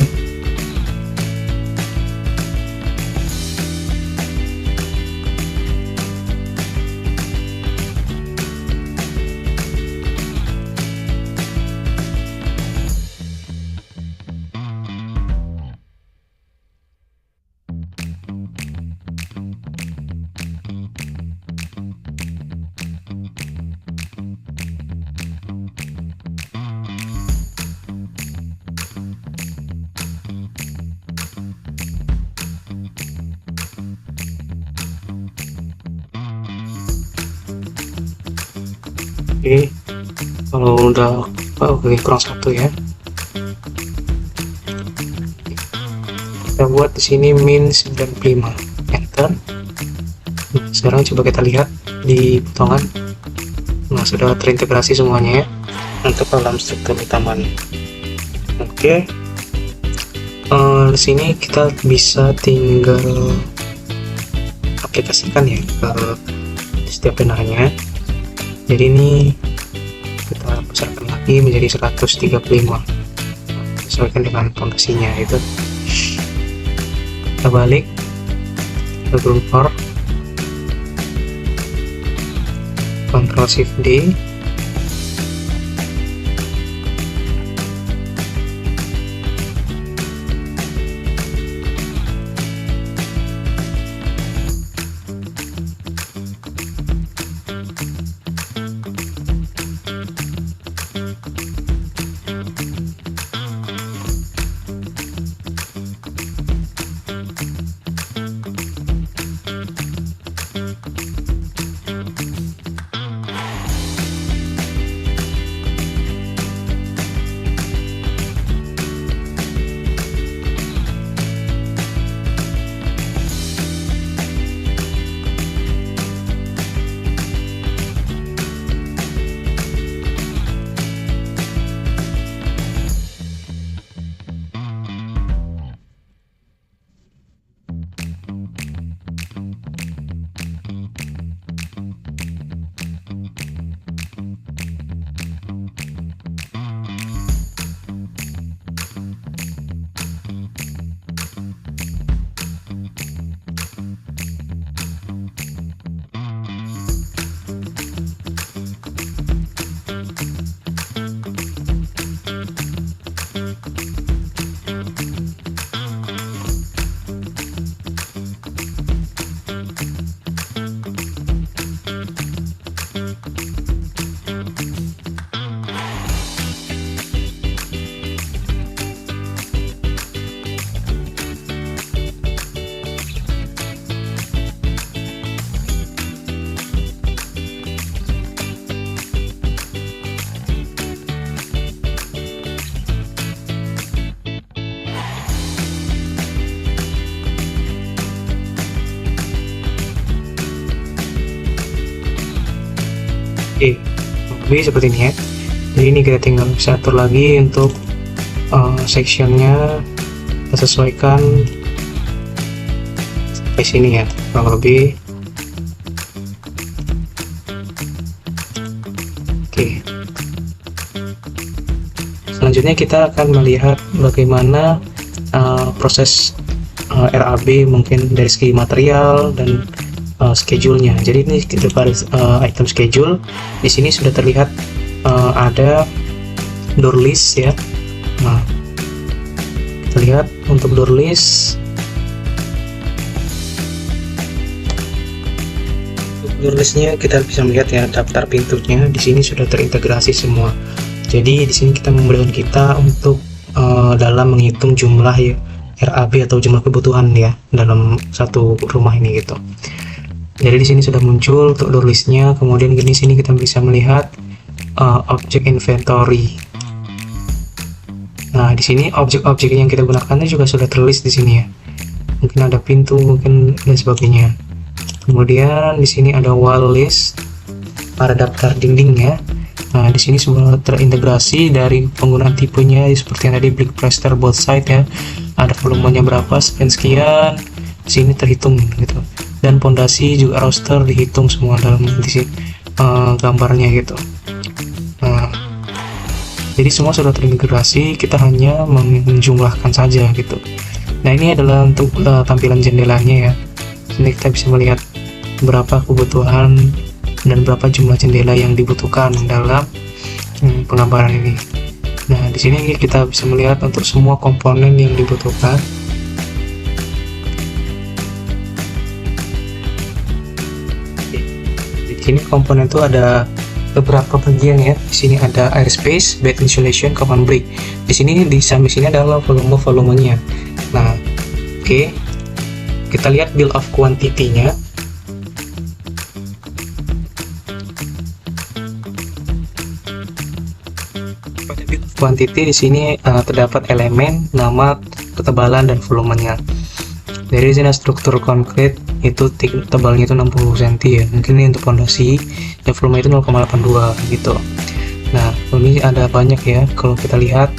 Oke, kalau udah oke, kurang satu ya. Kita buat di sini min 95, enter. Nah, sekarang coba kita lihat di potongan. Nah, sudah terintegrasi semuanya ya untuk dalam struktur utama nih. Oke, di sini kita bisa tinggal aplikasikan ya ke setiap benarnya. Jadi ini kita besarkan lagi menjadi 135, sesuaikan dengan fondasinya itu. Kita balik ke ground floor, Ctrl Shift D, Oke, lebih seperti ini ya. Jadi ini kita tinggal bisa atur lagi untuk sectionnya, kita sesuaikan sampai sini ya, kurang lebih. Oke, selanjutnya kita akan melihat bagaimana proses RAB mungkin dari segi material dan schedule-nya. Jadi ini kita pada item schedule. Di sini sudah terlihat ada door list ya. Nah, kita lihat untuk door list. Untuk door listnya kita bisa melihat ya daftar pintunya. Di sini sudah terintegrasi semua. Jadi di sini kita memudahkan kita untuk dalam menghitung jumlah ya RAB atau jumlah kebutuhan ya dalam satu rumah ini gitu. Jadi di sini sudah muncul untuk door listnya. Kemudian di sini kita bisa melihat objek inventory. Nah, di sini objek-objek yang kita gunakan juga sudah terlist di sini ya. Mungkin ada pintu, mungkin dan sebagainya. Kemudian di sini ada wall list, ada daftar dinding ya. Nah, di sini semua terintegrasi dari penggunaan tipenya seperti yang tadi Blick Prester both side ya. Ada volumenya berapa, sekian. Di sini terhitung gitu. Dan pondasi juga roster dihitung semua dalam di sini gambarnya gitu. Nah, jadi semua sudah terintegrasi, kita hanya menjumlahkan saja gitu. Nah, ini adalah untuk tampilan jendelanya ya. Sini kita bisa melihat berapa kebutuhan dan berapa jumlah jendela yang dibutuhkan dalam penggambaran ini. Nah, di sini kita bisa melihat untuk semua komponen yang dibutuhkan. Di sini komponen itu ada beberapa bagian ya. Di sini ada airspace, bed insulation, common brick. Di sini di samping sini adalah volumenya. Nah, oke. Kita lihat bill of quantity-nya. quantity di sini terdapat elemen, nama, ketebalan dan volumenya. Dari sini struktur konkret itu tebalnya itu 60 cm ya. Mungkin ini untuk fondasi dan volume itu 0,82 gitu. Nah, ini ada banyak ya kalau kita lihat.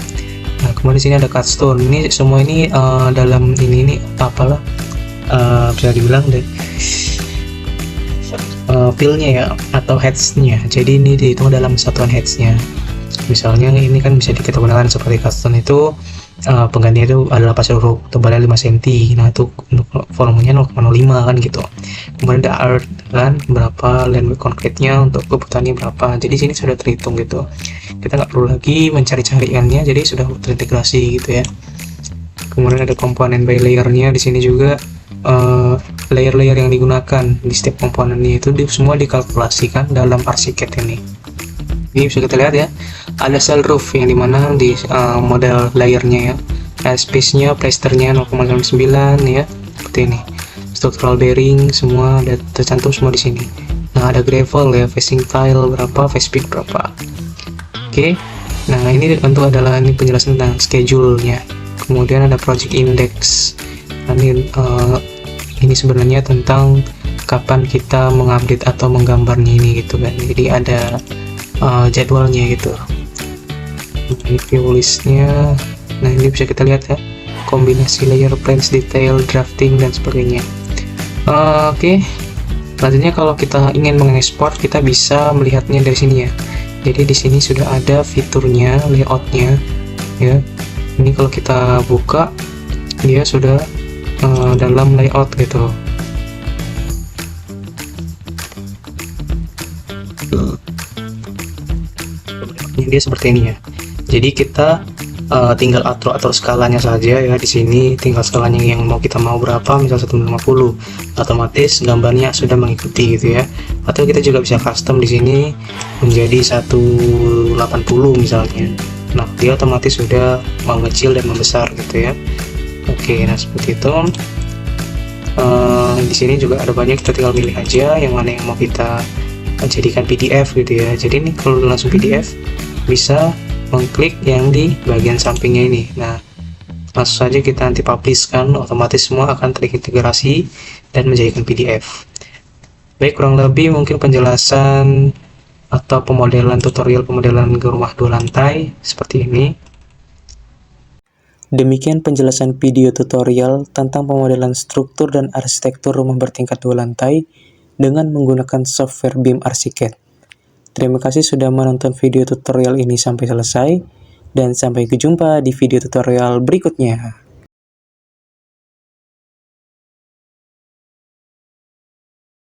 Nah, kemudian di sini ada cut stone. Ini semua ini dalam ini apalah bisa dibilang deh fillnya ya atau heads-nya. Jadi ini dihitung dalam satuan heads-nya. Misalnya ini kan bisa kita gunakan seperti cut stone itu penggantinya itu adalah pasir huruf tebalnya 5 cm. Nah, itu untuk volumenya 0,05 kan gitu. Kemudian ada earth kan berapa, land konkretnya untuk kebutuhannya berapa. Jadi sini sudah terhitung gitu. Kita nggak perlu lagi mencari-cariannya, jadi sudah terintegrasi gitu ya. Kemudian ada komponen by layer-nya di sini juga layer-layer yang digunakan di setiap komponennya itu semua dikalkulasikan dalam ArchiCAD ini. Ini bisa kita lihat ya, ada cell roof yang dimana di model layernya ya, space-nya, plasternya 0,9 ya, seperti ini. Structural bearing semua ada tercantum semua di sini. Nah, ada gravel ya, facing tile berapa, face peak berapa. Oke. Nah, ini tentu adalah ini penjelasan tentang schedule-nya. Kemudian ada project index. Nah, ini sebenarnya tentang kapan kita mengupdate atau menggambarnya ini gitu kan. Jadi ada jadwalnya gitu. Ini view listnya. Nah, ini bisa kita lihat ya, kombinasi layer, plans, detail, drafting dan sebagainya. Oke. Selanjutnya kalau kita ingin mengekspor, kita bisa melihatnya dari sini ya. Jadi di sini sudah ada fiturnya, layoutnya ya. Ini kalau kita buka, dia sudah dalam layout gitu. Dia seperti ini ya. Jadi kita tinggal atur skalanya saja ya. Di sini tinggal skalanya yang kita mau berapa, misal 150, otomatis gambarnya sudah mengikuti gitu ya. Atau kita juga bisa custom di sini menjadi 180 misalnya. Nah, dia otomatis sudah mengecil dan membesar gitu ya. Oke, nah seperti itu. Di sini juga ada banyak, kita tinggal pilih aja yang mana yang mau kita jadikan PDF gitu ya. Jadi ini kalau langsung PDF bisa mengklik yang di bagian sampingnya ini. Nah, langsung saja kita nanti publish kan, otomatis semua akan terintegrasi dan menjadikan PDF. Baik, kurang lebih mungkin penjelasan atau pemodelan tutorial pemodelan rumah 2 lantai seperti ini. Demikian penjelasan video tutorial tentang pemodelan struktur dan arsitektur rumah bertingkat 2 lantai dengan menggunakan software BIM ArchiCAD. Terima kasih sudah menonton video tutorial ini sampai selesai, dan sampai jumpa di video tutorial berikutnya.